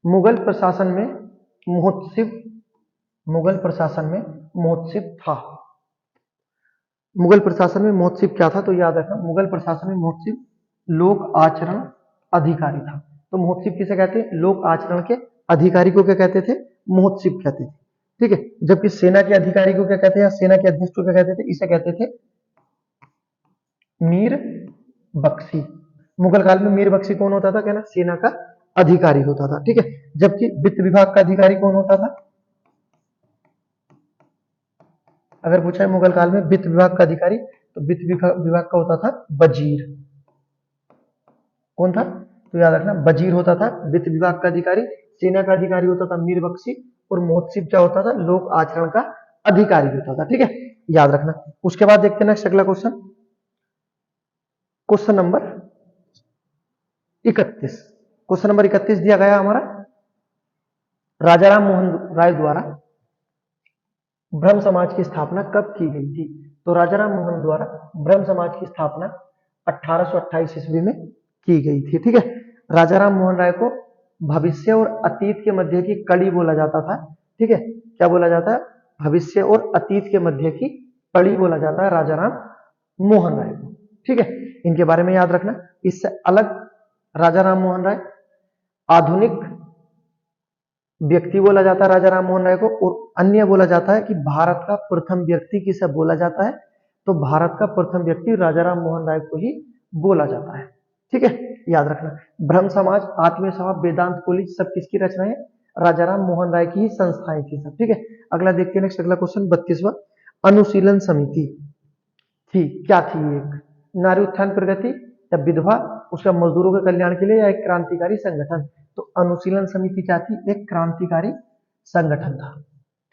मुगल प्रशासन में महोत्सव था। मुगल प्रशासन में महोत्सव क्या था? तो याद रखना, मुगल प्रशासन में महोत्सव लोक आचरण अधिकारी था। तो महोत्सव किसे कहते हैं? लोक आचरण के अधिकारी को क्या कहते थे? महोत्सव कहते थे। ठीक है, जबकि सेना के अधिकारी को क्या कहते हैं, या सेना के अध्यक्ष को क्या कहते थे? इसे कहते थे मीर बख्शी। मुगल काल में मीर बख्शी कौन होता था? कहना सेना का अधिकारी होता था। ठीक है, जबकि वित्त विभाग का अधिकारी कौन होता था? अगर पूछा है मुगल काल में वित्त विभाग का अधिकारी, तो वित्त विभाग का होता था वजीर। कौन था? तो याद रखना, वजीर होता था वित्त विभाग का अधिकारी, सेना का अधिकारी होता था मीर बख्शी, और महोत्सव क्या होता था? लोक आचरण का अधिकारी होता था। ठीक है, याद रखना। उसके बाद देखते हैं नेक्स्ट अगला question, question number 31। Question number 31 दिया गया हमारा, राजाराम मोहन राय द्वारा ब्रह्म समाज की स्थापना कब की गई थी? तो राजाराम मोहन द्वारा ब्रह्म समाज की स्थापना 1828 ईस्वी में की गई थी। ठीक है, राजाराम मोहन राय को भविष्य और अतीत के मध्य की कड़ी बोला जाता था। ठीक है, क्या बोला जाता है? भविष्य और अतीत के मध्य की कड़ी बोला जाता है राजाराम मोहन राय को। ठीक है, इनके बारे में याद रखना। इससे अलग राजाराम मोहन राय आधुनिक व्यक्ति बोला जाता है राजाराम मोहन राय को, और अन्य बोला जाता है कि भारत का प्रथम व्यक्ति किसे बोला जाता है? तो भारत का प्रथम व्यक्ति राजाराम मोहन राय को ही बोला जाता है। ठीक है, याद रखना। ब्रह्म समाज, आत्मीय सभा, वेदांत कॉलेज सब किसकी रचना है? राजाराम मोहन राय की ही संस्थाएं थी सब। ठीक है, अगला देखते हैं नेक्स्ट अगला क्वेश्चन 32वां, अनुशीलन समिति थी, क्या थी? एक नारी उत्थान प्रगति, या विधवा उसका मजदूरों के कल्याण के लिए, या एक क्रांतिकारी संगठन? तो अनुशीलन समिति क्या थी? एक क्रांतिकारी संगठन था।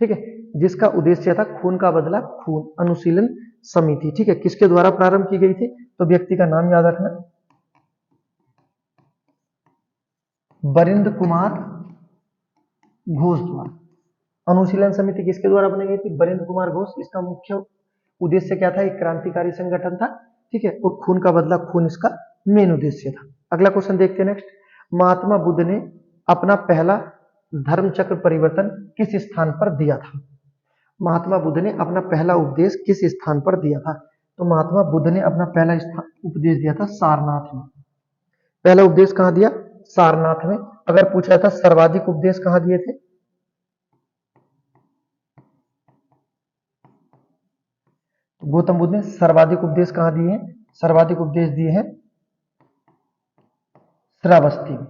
ठीक है, जिसका उद्देश्य था खून का बदला खून। अनुशीलन समिति, ठीक है, किसके द्वारा प्रारंभ की गई थी? तो व्यक्ति का नाम याद रखना, बरिंद कुमार घोष द्वारा। अनुशीलन समिति किसके द्वारा बनाई गई थी? बरिंद कुमार घोष। इसका मुख्य उद्देश्य क्या था? एक क्रांतिकारी संगठन था। ठीक है, और खून का बदला खून इसका मेन उद्देश्य था। अगला क्वेश्चन देखते हैं नेक्स्ट, महात्मा बुद्ध ने अपना पहला धर्म चक्र परिवर्तन किस स्थान पर दिया था? महात्मा बुद्ध ने अपना पहला उपदेश किस स्थान पर दिया था? तो महात्मा बुद्ध ने अपना पहला उपदेश दिया था सारनाथ में। पहला उपदेश कहां दिया? सारनाथ में। अगर पूछा था सर्वाधिक उपदेश कहां दिए थे? गौतम बुद्ध ने सर्वाधिक उपदेश कहां दिए हैं? सर्वाधिक उपदेश दिए हैं श्रावस्ती में।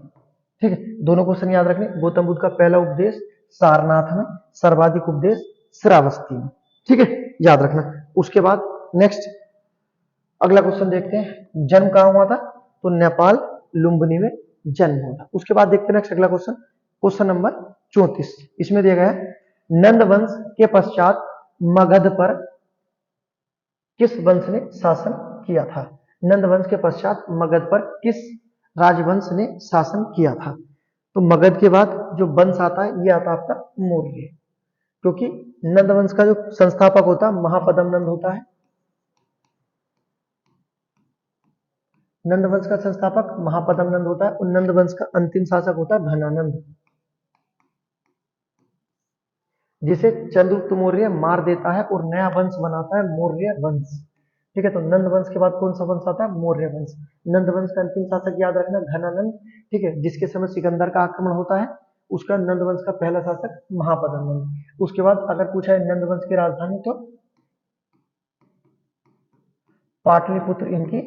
ठीक है, दोनों क्वेश्चन याद रखने। गौतम बुद्ध का पहला उपदेश सारनाथ में, सर्वाधिक उपदेश श्रावस्ती में। ठीक है, याद रखना। उसके बाद नेक्स्ट अगला क्वेश्चन देखते हैं, जन्म कहां हुआ था? तो नेपाल लुम्बिनी में जन्म हुआ था। उसके बाद देखते हैं नेक्स्ट अगला क्वेश्चन, क्वेश्चन नंबर 34। इसमें दिया गया है, नंद वंश के पश्चात मगध पर किस वंश ने शासन किया था? नंद वंश के पश्चात मगध पर किस राजवंश ने शासन किया था? तो मगध के बाद जो वंश आता है, ये आता है आपका मौर्य, क्योंकि नंद वंश का जो संस्थापक होता है महापद्म नंद होता है। नंद वंश का संस्थापक महापद्म नंद होता है, और नंद वंश का अंतिम शासक होता है घनानंद, जिसे चंद्रगुप्त मौर्य मार देता है और नया वंश बनाता है मौर्य वंश। ठीक है, तो नंद वंश के बाद कौन सा वंश आता है? मौर्य वंश। नंद वंश का अंतिम शासक याद रखना घनानंद। ठीक है, जिसके समय सिकंदर का आक्रमण होता है, उसका नंद वंश का पहला शासक महापद्म नंद। उसके बाद अगर पूछा है नंद वंश की राजधानी, तो पाटलिपुत्र इनकी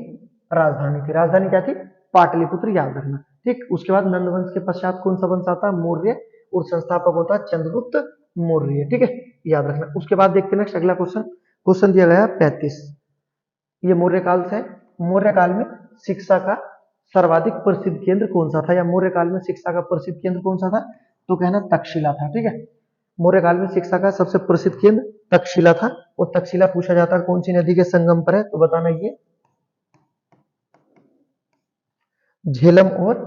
राजधानी थी। राजधानी क्या थी? पाटलिपुत्र याद रखना। ठीक, उसके बाद नंद वंश के पश्चात कौन सा वंश आता है? मौर्य, और संस्थापक होता है चंद्रगुप्त मौर्य। ठीक है, याद रखना। उसके बाद देखते हैं नेक्स्ट अगला क्वेश्चन। क्वेश्चन दिया गया 35, ये मौर्य काल से। मौर्य काल में शिक्षा का सर्वाधिक प्रसिद्ध केंद्र कौन सा था, या मौर्य काल में शिक्षा का प्रसिद्ध केंद्र कौन सा था? तो कहना तक्षशिला था। ठीक है, मौर्य काल में शिक्षा का सबसे प्रसिद्ध केंद्र तक्षशिला था। और तक्षशिला पूछा जाता है कौन सी नदी के संगम पर है, तो बताना ये झेलम और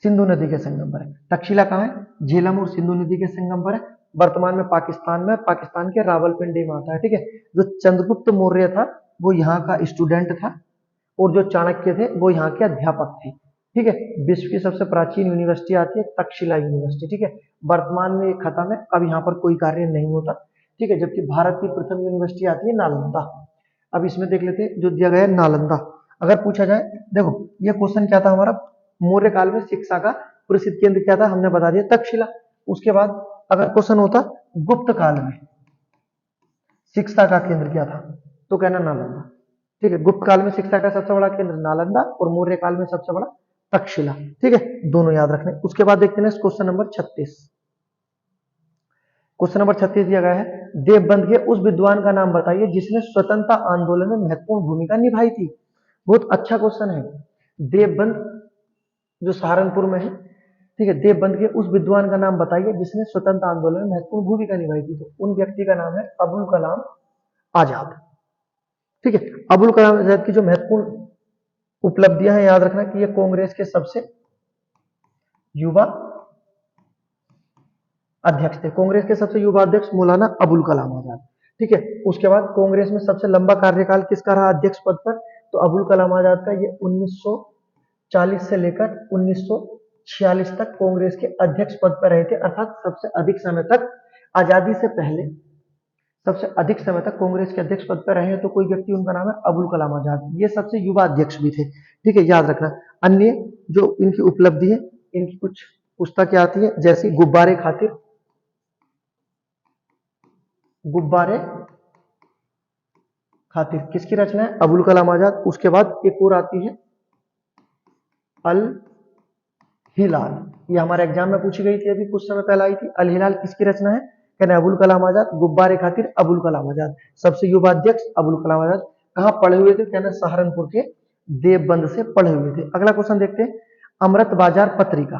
सिंधु नदी के संगम पर है। तक्षशिला कहाँ है? झेलम और सिंधु नदी के संगम पर है। वर्तमान में पाकिस्तान में, पाकिस्तान के रावलपिंडी में आता है। ठीक है, जो चंद्रगुप्त मौर्य था वो यहाँ का स्टूडेंट था, और जो चाणक्य थे वो यहाँ के अध्यापक थे। ठीक है, विश्व की सबसे प्राचीन यूनिवर्सिटी आती है तक्षशिला यूनिवर्सिटी। ठीक है, वर्तमान में खत्म है, अब यहाँ पर कोई कार्य नहीं होता। ठीक है, जबकि भारत की प्रथम यूनिवर्सिटी आती है नालंदा। अब इसमें देख लेते हैं जो दिया गया है नालंदा। अगर पूछा जाए, देखो ये क्वेश्चन क्या था हमारा, मौर्य काल में शिक्षा का प्रसिद्ध केंद्र क्या था, हमने बता दिया तक्षशिला। उसके बाद अगर क्वेश्चन होता गुप्त काल में शिक्षा का केंद्र क्या था, तो कहना नालंदा। ठीक है, गुप्त काल में शिक्षा का सबसे बड़ा केंद्र नालंदा, और मौर्य काल में सबसे बड़ा तक्षशिला। ठीक है, दोनों याद रखने। उसके बाद देखते हैं क्वेश्चन नंबर 36। क्वेश्चन नंबर 36 दिया गया है, देवबंद के उस विद्वान का नाम बताइए जिसने स्वतंत्रता आंदोलन में महत्वपूर्ण भूमिका निभाई थी। बहुत अच्छा क्वेश्चन है। देवबंद जो सहारनपुर में है, ठीक है, देवबंद के उस विद्वान का नाम बताइए जिसने स्वतंत्रता आंदोलन में महत्वपूर्ण भूमिका निभाई थी। तो उन व्यक्ति का नाम है अबुल कलाम आजाद। ठीक है, अबुल कलाम आजाद की जो महत्वपूर्ण उपलब्धियां हैं याद रखना कि ये कांग्रेस के सबसे युवा अध्यक्ष थे। कांग्रेस के सबसे युवा अध्यक्ष मौलाना अबुल कलाम आजाद। ठीक है, उसके बाद कांग्रेस में सबसे लंबा कार्यकाल किसका रहा अध्यक्ष पद पर, तो अबुल कलाम आजाद का। ये 1940 से लेकर 1946 तक कांग्रेस के अध्यक्ष पद पर रहे थे, अर्थात सबसे अधिक समय तक, आजादी से पहले सबसे अधिक समय तक कांग्रेस के अध्यक्ष पद पर रहे हैं। तो कोई व्यक्ति, उनका नाम है अबुल कलाम आजाद। ये सबसे युवा अध्यक्ष भी थे। ठीक है, याद रखना। अन्य जो इनकी उपलब्धि है, इनकी कुछ पुस्तकें आती है, जैसी गुब्बारे खातिर, गुब्बारे खातिर किसकी रचना है, अबुल कलाम आजाद। उसके बाद एक और आती है अल हिलाल, ये हमारे एग्जाम में पूछी गई थी, अभी कुछ समय पहले आई थी। अल हिलाल किसकी रचना है, कहना अबुल कलाम आजाद। गुब्बारे खातिर अबुल कलाम आजाद। सबसे युवा अध्यक्ष अबुल कलाम आजाद। कहां पढ़े हुए थे, कहना सहारनपुर के देवबंद से पढ़े हुए थे। अगला क्वेश्चन देखते हैं, अमृत बाजार पत्रिका।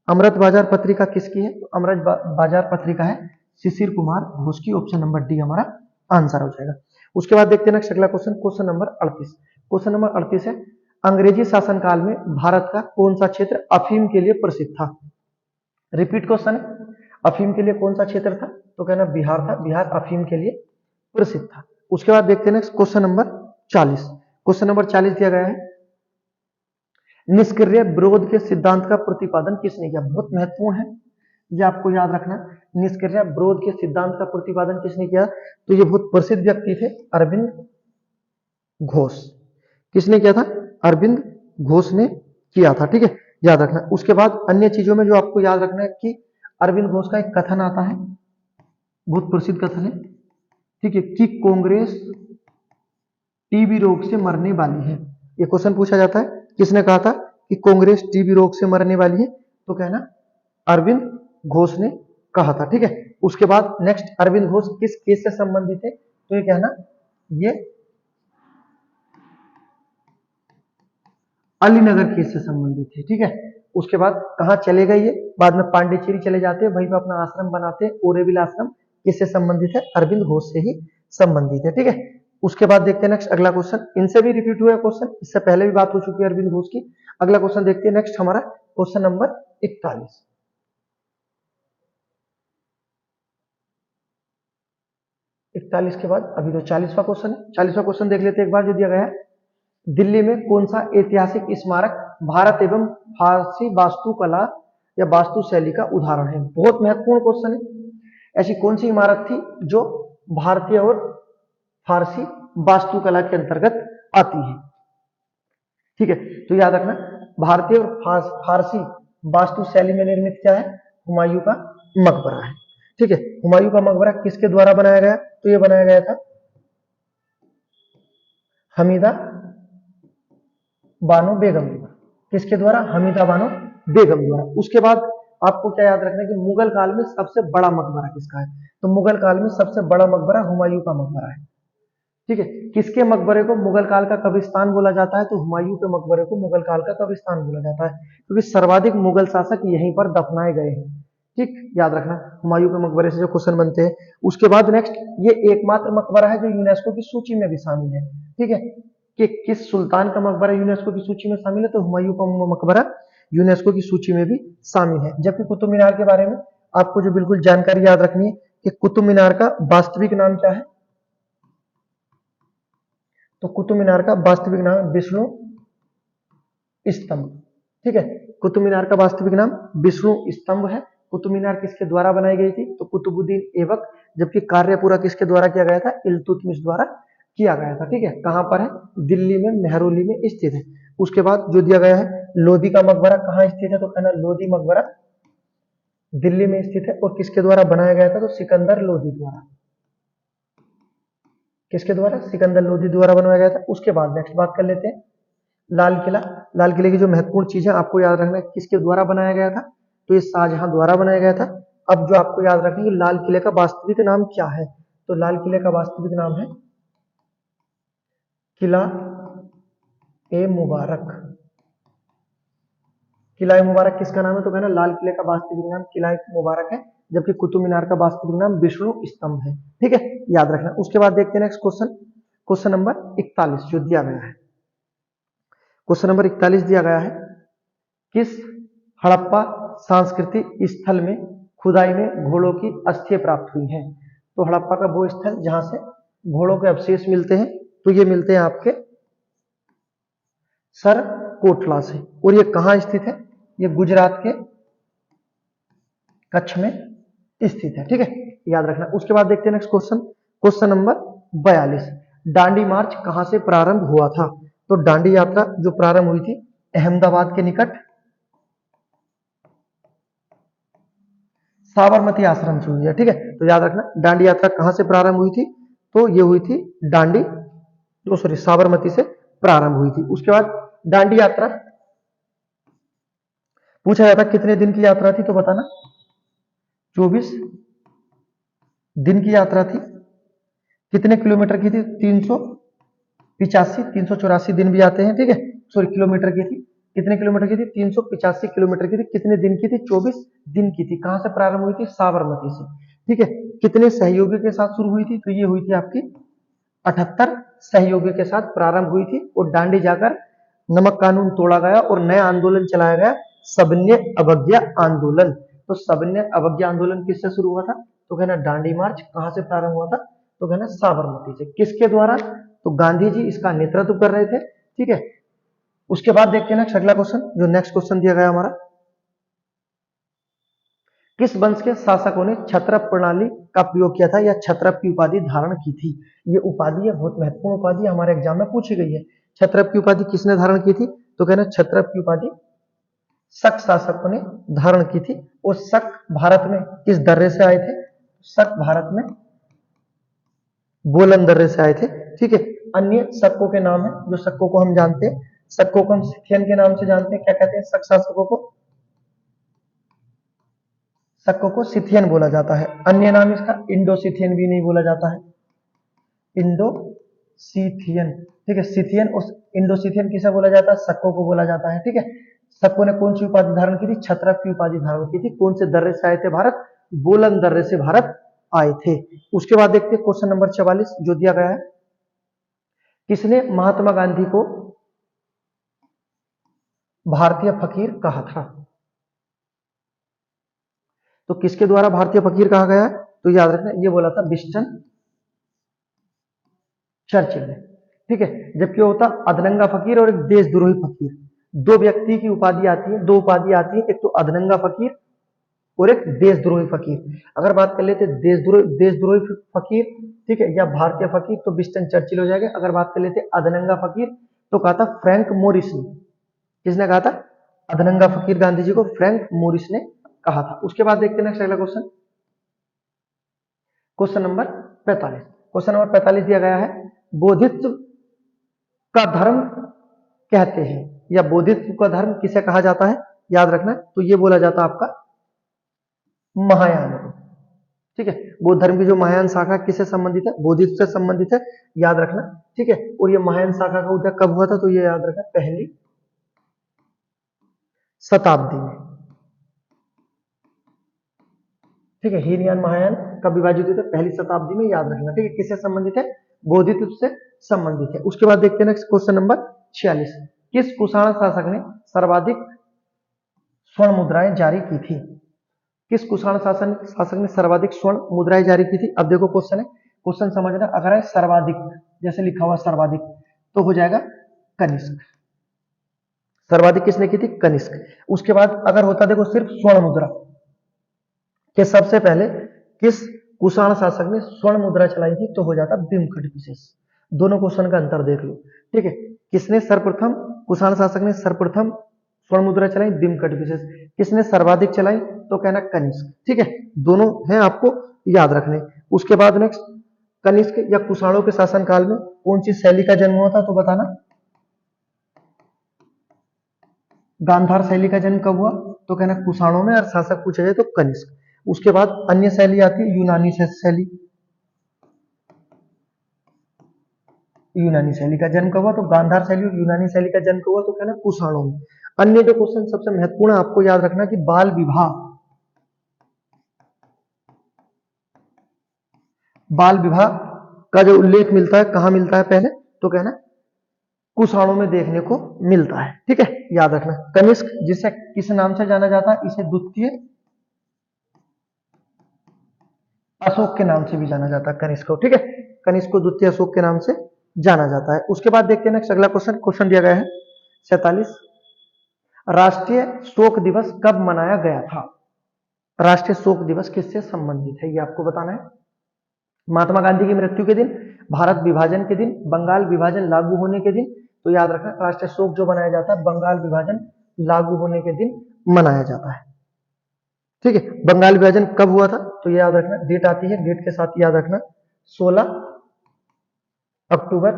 अमृत बाजार पत्रिका किसकी है, तो अमृत बाजार पत्रिका है शिशिर कुमार घोष की। ऑप्शन नंबर डी हमारा आंसर हो जाएगा। उसके बाद देखते हैं नेक्स्ट अगला question, question number 38। Question number 38 है, अंग्रेजी शासनकाल में भारत का कौन सा क्षेत्र अफीम के लिए प्रसिद्ध था। रिपीट क्वेश्चन है, अफीम के लिए कौन सा क्षेत्र था, तो कहना बिहार था। बिहार अफीम के लिए प्रसिद्ध था। उसके बाद देखते हैं next question number 40। Question number 40 दिया गया है, निष्क्रिय विरोध के सिद्धांत का प्रतिपादन किसने किया। बहुत महत्वपूर्ण है, ये आपको याद रखना। निष्क्रिय विरोध के सिद्धांत का प्रतिपादन किसने किया, तो ये बहुत प्रसिद्ध व्यक्ति थे, अरविंद घोष। किसने किया था, अरविंद घोष ने किया था। ठीक है, याद रखना। उसके बाद अन्य चीजों में जो आपको याद रखना है कि अरविंद घोष का एक कथन आता है, बहुत प्रसिद्ध कथन है, ठीक है, कि कांग्रेस टीबी रोग से मरने वाली है। ये क्वेश्चन पूछा जाता है, किसने कहा था कि कांग्रेस टीबी रोग से मरने वाली है, तो कहना अरविंद घोष ने कहा था। ठीक है, उसके बाद नेक्स्ट, अरविंद घोष किस केस से संबंधित है, तो ये कहना ये अलीनगर केस से संबंधित है। ठीक है, उसके बाद कहां चले गए ये, बाद में पांडिचेरी चले जाते हैं, वहीं पर अपना आश्रम बनाते हैं, ओरेविल आश्रम। किससे संबंधित है, अरविंद घोष से ही संबंधित है। ठीक है, उसके बाद देखते हैं नेक्स्ट अगला क्वेश्चन, इनसे भी रिपीट हुआ है क्वेश्चन, इससे पहले भी बात हो चुकी है अरविंद घोष की। अगला क्वेश्चन देखते हैं नेक्स्ट हमारा क्वेश्चन नंबर 41। 41 के बाद अभी तो 40वां क्वेश्चन है। 40वां क्वेश्चन देख लेते हैं एक बार, जो दिया गया है, दिल्ली में कौन सा ऐतिहासिक स्मारक भारत एवं फारसी वास्तुकला या वास्तु शैली का उदाहरण है। बहुत महत्वपूर्ण क्वेश्चन है। ऐसी कौन सी इमारत थी जो भारतीय और फारसी वास्तुकला के अंतर्गत आती है। ठीक है, तो याद रखना, भारतीय और फारसी वास्तु शैली में निर्मित क्या है, हुमायूं का मकबरा है। ठीक है, हुमायूं का मकबरा किसके द्वारा बनाया गया, तो ये बनाया गया था हमीदा बानो बेगम द्वारा। किसके द्वारा? हमीदा बानो बेगम द्वारा। उसके बाद आपको क्या याद रखना है कि मुगल काल में सबसे बड़ा मकबरा किसका है? तो मुगल काल में सबसे बड़ा मकबरा हुमायूं का मकबरा है। ठीक है, किसके मकबरे को मुगल काल का कब्रिस्तान बोला जाता है? तो हुमायूं के मकबरे को मुगल काल का कब्रिस्तान बोला जाता है, क्योंकि सर्वाधिक मुगल शासक यहीं पर दफनाए गए हैं। ठीक, याद रखना हुमायूं के मकबरे से जो क्वेश्चन बनते हैं। उसके बाद नेक्स्ट, ये एकमात्र मकबरा है जो यूनेस्को की सूची में भी शामिल है। ठीक है, कि किस सुल्तान का मकबरा यूनेस्को की सूची में शामिल है? तो हुमायूं का मकबरा यूनेस्को की सूची में भी शामिल है। जबकि कुतुब मीनार के बारे में आपको जो बिल्कुल जानकारी याद रखनी है कि कुतुब मीनार का वास्तविक नाम क्या है? तो कुतुब मीनार का वास्तविक नाम विष्णु स्तंभ। ठीक है, कुतुब मीनार का वास्तविक नाम विष्णु स्तंभ है। कुतुब मीनार किसके द्वारा बनाई गई थी? तो कुतुबुद्दीन ऐबक। जबकि कार्य पूरा किसके द्वारा किया गया था? इल्तुतमिश द्वारा किया गया था। ठीक है, कहां पर है? दिल्ली में मेहरौली में स्थित है। उसके बाद जो दिया गया है, लोधी का मकबरा कहाँ स्थित है? तो कहना लोधी मकबरा दिल्ली में स्थित है। और किसके द्वारा बनाया गया था? तो सिकंदर लोधी द्वारा। किसके द्वारा? सिकंदर लोधी द्वारा बनवाया गया था। उसके बाद नेक्स्ट बात कर लेते हैं लाल किला। लाल किले की जो महत्वपूर्ण चीज है आपको याद रखना है, किसके द्वारा बनाया गया था? तो ये शाहजहां द्वारा बनाया गया था। अब जो आपको याद रखना है कि लाल किले का वास्तविक नाम क्या है? तो लाल किले का वास्तविक नाम है किला ए मुबारक। किला ए मुबारक किसका नाम है? तो कहना लाल किले का वास्तविक नाम किला ए मुबारक है। जबकि कुतुब मीनार का वास्तविक नाम विष्णु स्तंभ है। ठीक है, याद रखना। उसके बाद देखते हैं नेक्स्ट क्वेश्चन, क्वेश्चन नंबर 41 जो दिया गया है। क्वेश्चन नंबर 41 दिया गया है, किस हड़प्पा सांस्कृतिक स्थल में खुदाई में घोड़ों की अस्थियां प्राप्त हुई हैं? तो हड़प्पा का वो स्थल जहां से घोड़ों के अवशेष मिलते हैं, तो ये मिलते हैं आपके सर कोटला से। और ये कहां स्थित है? ये गुजरात के कच्छ में स्थित है। ठीक है, याद रखना। उसके बाद देखते हैं next question, question number 42, Dandi march कहां से प्रारंभ हुआ था? तो दांडी यात्रा जो प्रारंभ हुई थी अहमदाबाद के निकट साबरमती आश्रम से हुई है। ठीक है, तो याद रखना दांडी यात्रा कहां से प्रारंभ हुई थी? तो ये हुई थी दांडी, तो सॉरी साबरमती से प्रारंभ हुई थी। उसके बाद दांडी यात्रा पूछा जाता कितने दिन की यात्रा थी? तो बताना 24 दिन की यात्रा थी। कितने किलोमीटर की थी? 384 दिन भी आते हैं। ठीक है, सॉरी किलोमीटर की थी। कितने किलोमीटर की थी? 385 किलोमीटर की थी। कितने दिन की थी? 24 दिन की थी। कहां से प्रारंभ हुई थी? साबरमती से। ठीक है, कितने सहयोगी के साथ शुरू हुई थी? तो ये हुई थी आपकी 78 सहयोगी के साथ प्रारंभ हुई थी। और दांडी जाकर नमक कानून तोड़ा गया और नया आंदोलन चलाया गया, सविनय अवज्ञा आंदोलन। तो सविनय अवज्ञा आंदोलन किससे शुरू हुआ था? तो कहना दांडी मार्च कहां से प्रारंभ हुआ था? तो कहना साबरमती से। किसके द्वारा? तो गांधी जी इसका नेतृत्व कर रहे थे। ठीक है, उसके बाद देखते हैं नेक्स्ट अगला क्वेश्चन, जो नेक्स्ट क्वेश्चन दिया गया हमारा, किस वंश के शासकों ने क्षत्रप प्रणाली का प्रयोग किया था या क्षत्रप की उपाधि धारण की थी? ये उपाधि है, बहुत महत्वपूर्ण उपाधि हमारे एग्जाम में पूछी गई है। क्षत्रप की उपाधि किसने धारण की थी? तो कहना क्षत्रप की उपाधि शक शासकों ने धारण की थी। और शक भारत में किस दर्रे से आए थे? शक भारत में बोलन दर्रे से आए थे। ठीक है, अन्य शकों के नाम है, जो शकों को हम जानते हैं, शकों को हम सिथियन के नाम से जानते हैं। क्या कहते हैं शक शासकों को? शकों को सिथियन बोला जाता है। अन्य नाम इसका इंडो सिथियन भी नहीं बोला जाता है, इंडो सीथियन। ठीक है, सिथियन और इंडो सिथियन किसे बोला जाता है? शकों को बोला जाता है। ठीक है, शकों ने कौन सी उपाधि धारण की थी? क्षत्रप की उपाधि धारण की थी। कौन से दर्रे से आए थे भारत? बोलन दर्रे से भारत आए थे। उसके बाद देखते हैं क्वेश्चन नंबर 44 जो दिया गया है, किसने महात्मा गांधी को भारतीय फकीर कहा था? तो किसके द्वारा भारतीय फकीर कहा गया है? तो याद रखना ये बोला था विंस्टन चर्चिल ने। ठीक है, जबकि होता अधनंगा फकीर और एक देशद्रोही फकीर, दो व्यक्ति की उपाधि आती है, दो उपाधि आती है, एक तो अधनंगा फकीर और एक देशद्रोही फकीर। अगर बात कर लेते देशद्रोही फकीर, ठीक है, या भारतीय फकीर, तो विंस्टन चर्चिल हो जाएगा। अगर बात कर लेते अधनंगा फकीर, तो कहा था फ्रैंक मोरिस ने। किसने कहा था? अधनंगा फकीर गांधी जी को फ्रैंक मोरिस ने कहा था। उसके बाद देखते हैं नेक्स्ट अगला question, question number 45। Question number 45 दिया गया है, बोधित्व का धर्म कहते हैं, या बोधित्व का धर्म किसे कहा जाता है, याद रखना। तो ये बोला जाता है आपका महायान को। ठीक है, बौद्ध धर्म की जो महायान शाखा किससे संबंधित है, बोधित्व से संबंधित है, याद रखना। ठीक है, और ये महायान शाखा का उदय कब हुआ था, तो ये याद रखना पहली शताब्दी में। ठीक है, हीनयान महायान कब विभाजित हुए थे, पहली शताब्दी में, याद रखना। ठीक है, किससे संबंधित है, बोधित्व से संबंधित है। उसके बाद देखते हैं नेक्स्ट क्वेश्चन नंबर 46। किस कुषाण शासक ने सर्वाधिक स्वर्ण मुद्राएं जारी की थी, किस कुषाण शासक ने सर्वाधिक स्वर्ण मुद्राएं जारी की थी। अब देखो क्वेश्चन है, क्वेश्चन समझना, अगर है सर्वाधिक जैसे लिखा हुआ सर्वाधिक, तो हो जाएगा कनिष्क। सर्वाधिक किसने की थी, कनिष्क। उसके बाद अगर होता देखो सिर्फ स्वर्ण मुद्रा के, सबसे पहले किस कुषाण शासक ने स्वर्ण मुद्रा चलाई थी, तो हो जाता भीमखंड। दोनों क्वेश्चन का अंतर देख लो। ठीक है, किसने सर्वप्रथम, कुषाण शासक ने सर्वप्रथम स्वर्ण मुद्रा चलाई, भीमखंड। किसने सर्वाधिक चलाई, तो कहना कनिष्क। ठीक है, दोनों हैं आपको याद रखने। उसके बाद नेक्स्ट, कनिष्क या कुषाणों के शासनकाल में कौन सी शैली का जन्म हुआ था, तो बताना। गांधार शैली का जन्म कब हुआ, तो कहना कुषाणों में, और शासक पूछा जाए तो कनिष्क। उसके बाद अन्य शैली आती है यूनानी शैली। यूनानी शैली का जन्म कब हुआ, तो गांधार शैली और यूनानी शैली का जन्म कब हुआ, तो कहना कुषाणों में। अन्य जो क्वेश्चन सबसे महत्वपूर्ण आपको याद रखना कि बाल विवाह, बाल विवाह का जो उल्लेख मिलता है, कहां मिलता है पहले, तो कहना कुषाणों में देखने को मिलता है। ठीक है, याद रखना। कनिष्क जिसे किस नाम से जाना जाता है, इसे द्वितीय अशोक के नाम से भी जाना जाता है कनिष्क को। ठीक है, कनिष्क को द्वितीय अशोक के नाम से जाना जाता है। उसके बाद देखते हैं नेक्स्ट अगला क्वेश्चन, क्वेश्चन दिया गया है 47। राष्ट्रीय शोक दिवस कब मनाया गया था, राष्ट्रीय शोक दिवस किससे संबंधित है, ये आपको बताना है। महात्मा गांधी की मृत्यु के दिन, भारत विभाजन के दिन, बंगाल विभाजन लागू होने के दिन। तो याद रखना राष्ट्रीय शोक जो मनाया जाता है, बंगाल विभाजन लागू होने के दिन मनाया जाता है। ठीक है, बंगाल विभाजन कब हुआ था, तो याद रखना, डेट आती है, डेट के साथ याद रखना 16 अक्टूबर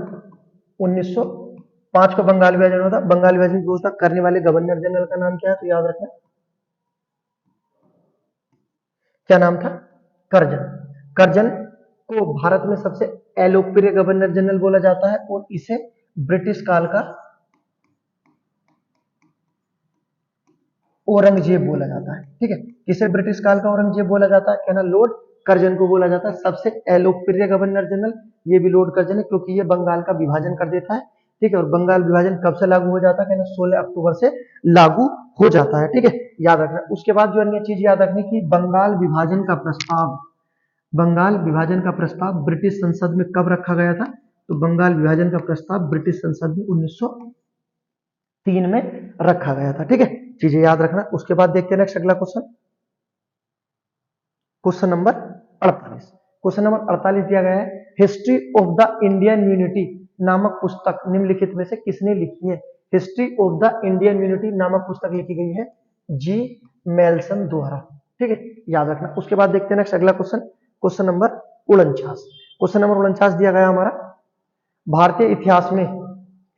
1905 को बंगाल विभाजन हुआ था। बंगाल विभाजन की घोषणा करने वाले गवर्नर जनरल का नाम क्या है, तो याद रखना क्या नाम था, कर्जन। कर्जन को भारत में सबसे अलोकप्रिय गवर्नर जनरल बोला जाता है, और इसे ब्रिटिश काल का औरंगजेब बोला जाता है। ठीक है, किसे ब्रिटिश काल का औरंगजेब बोला जाता है, कहना लॉर्ड कर्जन को बोला जाता है सबसे अलोकप्रिय गवर्नर जनरल। ये भी लॉर्ड कर्जन है, क्योंकि ये बंगाल का विभाजन कर देता है। ठीक है, और बंगाल विभाजन कब से लागू हो जाता है, कहना 16 अक्टूबर से लागू हो जाता है। ठीक है, याद रखना। उसके बाद जो अन्य चीज याद रखनी की, बंगाल विभाजन का प्रस्ताव, बंगाल विभाजन का प्रस्ताव ब्रिटिश संसद में कब रखा गया था, तो बंगाल विभाजन का प्रस्ताव ब्रिटिश संसद में 1903 में रखा गया था। ठीक है, चीजें याद रखना। उसके बाद देखते हैं नेक्स्ट अगला question, question number 48। Question number 48 दिया गया है, history of the Indian unity नामक पुस्तक निम्नलिखित में से किसने लिखी है। History of the Indian unity नामक पुस्तक लिखी गई है जी मेल्सन द्वारा। ठीक है, याद रखना। उसके बाद देखते हैं नेक्स्ट अगला question, question number 49। Question number 49 दिया गया हमारा, भारतीय इतिहास में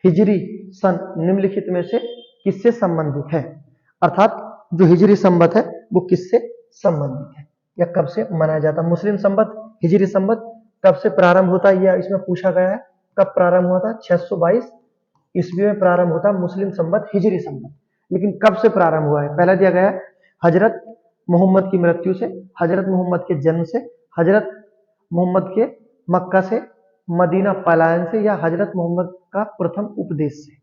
हिजरी सन निम्नलिखित में से किससे संबंधित है, अर्थात जो हिजरी संवत है वो किससे संबंधित है या कब से मनाया जाता है। मुस्लिम संवत, हिजरी संवत कब से प्रारंभ होता है, यह इसमें पूछा गया है। कब प्रारंभ हुआ था, 622 ईस्वी में प्रारंभ होता है मुस्लिम संवत, हिजरी संवत। लेकिन कब से प्रारंभ हुआ है, पहला दिया गया है हजरत मोहम्मद की मृत्यु से, हजरत मोहम्मद के जन्म से, हजरत मोहम्मद के मक्का से मदीना पलायन से, या हजरत मोहम्मद का प्रथम उपदेश से।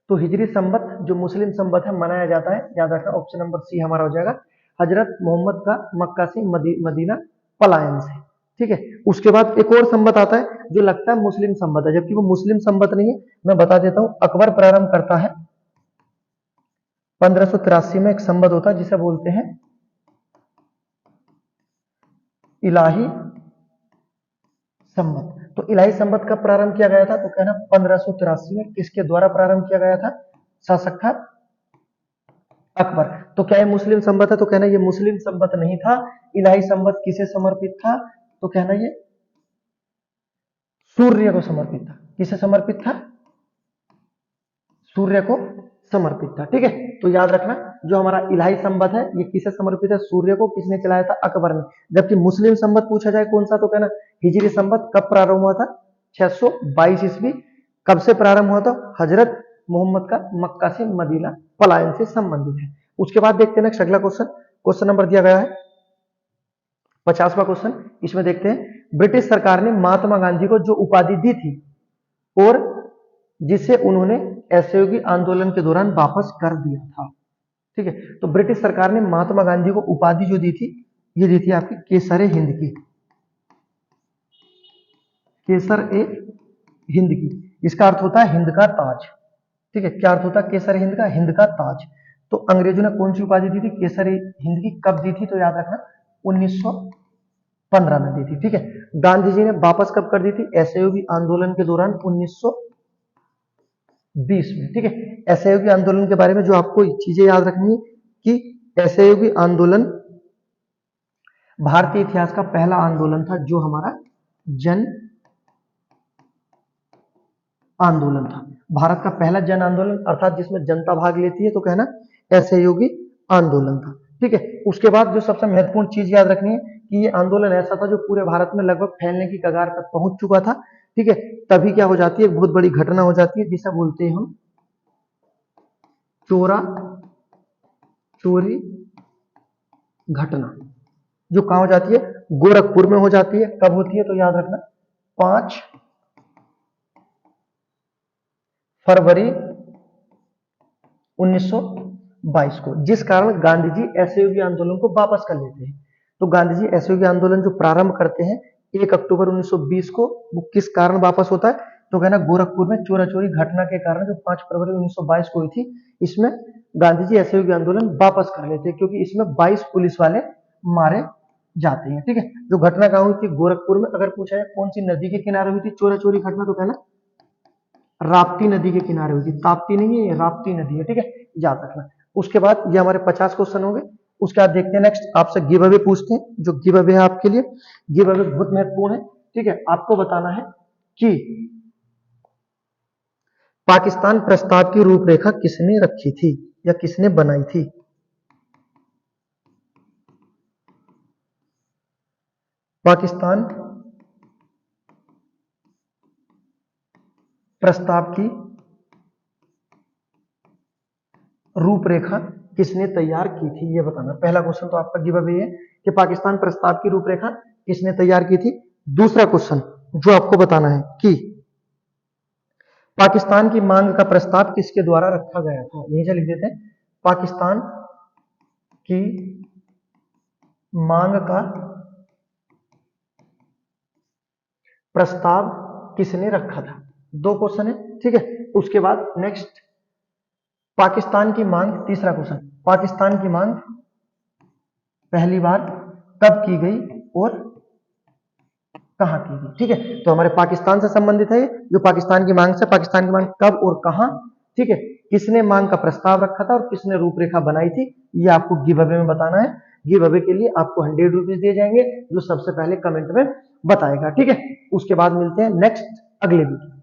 तो हिजरी संवत जो मुस्लिम संवत है मनाया जाता है, याद रखना ऑप्शन नंबर सी हमारा हो जाएगा, हजरत मोहम्मद का मक्का से मदीना पलायन से। ठीक है, उसके बाद एक और संवत आता है जो लगता है मुस्लिम संवत है, जबकि वो मुस्लिम संवत नहीं है। मैं बता देता हूं, अकबर प्रारंभ करता है 1583 में, एक संवत होता है जिसे बोलते हैं इलाही संवत। तो इलाही संवत कब प्रारंभ किया गया था, तो कहना 1583 में। किसके द्वारा प्रारंभ किया गया था, शासक था अकबर। तो क्या ये मुस्लिम संवत है, तो कहना ये मुस्लिम संवत नहीं था। इलाही संवत किसे समर्पित था, तो कहना ये सूर्य को समर्पित था। किसे समर्पित था, सूर्य को समर्पित था। ठीक है, तो याद रखना जो हमारा इलाही संवत है ये किसे समर्पित है, सूर्य को। किसने चलाया था, अकबर ने। जबकि मुस्लिम संवत पूछा जाए कौन सा, तो कहना हिजरी संवत कब प्रारंभ हुआ था, 622 ईस्वी। कब से प्रारंभ हुआ था, हजरत मोहम्मद का मक्का से मदीना पलायन से संबंधित है। उसके बाद देखते हैं नेक्स्ट अगला क्वेश्चन, क्वेश्चन नंबर दिया गया है 50वां क्वेश्चन। इसमें देखते हैं ब्रिटिश सरकार ने महात्मा गांधी को जो उपाधि दी थी और जिसे उन्होंने असहयोगी आंदोलन के दौरान वापस कर दिया था। ठीक है, तो ब्रिटिश सरकार ने महात्मा गांधी को उपाधि जो दी थी, ये दी थी आपकी केसर ए हिंद की, केसर ए हिंद की। इसका अर्थ होता है हिंद का ताज। ठीक है, क्या अर्थ होता है केसर ए हिंद का, हिंद का ताज। तो अंग्रेजों ने कौन सी उपाधि दी थी, केसर ए हिंद की, कब दी थी, तो याद रखना 1915 में दी थी। ठीक है, गांधी जी ने वापस कब कर दी थी, असहयोगी आंदोलन के दौरान 1920 में। ठीक है, असहयोगी आंदोलन के बारे में जो आपको चीजें याद रखनी है कि असहयोगी आंदोलन भारतीय इतिहास का पहला आंदोलन था जो हमारा जन आंदोलन था। भारत का पहला जन आंदोलन अर्थात जिसमें जनता भाग लेती है, तो कहना असहयोगी आंदोलन था। ठीक है, उसके बाद जो सबसे महत्वपूर्ण चीज याद रखनी है कि ये आंदोलन ऐसा था जो पूरे भारत में लगभग फैलने की कगार तक पहुंच चुका था। ठीक है, तभी क्या हो जाती है, एक बहुत बड़ी घटना हो जाती है जिसे बोलते हैं हम चोरा चोरी घटना, जो कहां हो जाती है, गोरखपुर में हो जाती है। कब होती है, तो याद रखना 5 फरवरी 1922 को, जिस कारण गांधी जी असहयोगी आंदोलन को वापस कर लेते हैं। तो गांधी जी असहयोगी आंदोलन जो प्रारंभ करते हैं 1 अक्टूबर 1920 को, वो किस कारण वापस होता है, तो कहना गोरखपुर में चोरा चोरी घटना के कारण जो 5 फरवरी 1922 को हुई थी, इसमें गांधी जी असहयोगी आंदोलन वापस कर लेते हैं क्योंकि इसमें 22 पुलिस वाले मारे जाते हैं। ठीक है, जो घटना कहां हुई थी, गोरखपुर में। अगर पूछा है कौन सी नदी के किनारे हुई थी चोरा चोरी घटना, तो कहना राप्ती नदी के किनारे हुई थी। ताप्ती नहीं है, ये राप्ती नदी है। ठीक है, याद रखना। उसके बाद ये हमारे 50 क्वेश्चन हो गए। उसके बाद देखते हैं नेक्स्ट, आपसे गिव अवे पूछते हैं। जो गिव अवे है आपके लिए, गिव अवे बहुत महत्वपूर्ण है। ठीक है, आपको बताना है कि पाकिस्तान प्रस्ताव की रूपरेखा किसने रखी थी या किसने बनाई थी। पाकिस्तान प्रस्ताव की रूपरेखा किसने तैयार की थी, ये बताना। पहला क्वेश्चन तो आपका गिव अवे है कि पाकिस्तान प्रस्ताव की रूपरेखा किसने तैयार की थी। दूसरा क्वेश्चन जो आपको बताना है कि पाकिस्तान की मांग का प्रस्ताव किसके द्वारा रखा गया था। यहीं से लिख देते हैं, पाकिस्तान की मांग का प्रस्ताव किसने रखा था। 2 क्वेश्चन है। ठीक है, उसके बाद नेक्स्ट पाकिस्तान की मांग, तीसरा क्वेश्चन, पाकिस्तान की मांग पहली बार कब की गई और कहां की गई। ठीक है, तो हमारे पाकिस्तान से संबंधित है जो पाकिस्तान की मांग से, पाकिस्तान की मांग कब और कहां। ठीक है, किसने मांग का प्रस्ताव रखा था और किसने रूपरेखा बनाई थी, ये आपको गिव अवे में बताना है। गिव अवे के लिए आपको 100 रुपीज दिए जाएंगे जो सबसे पहले कमेंट में बताएगा। ठीक है, उसके बाद मिलते हैं नेक्स्ट अगले वीडियो।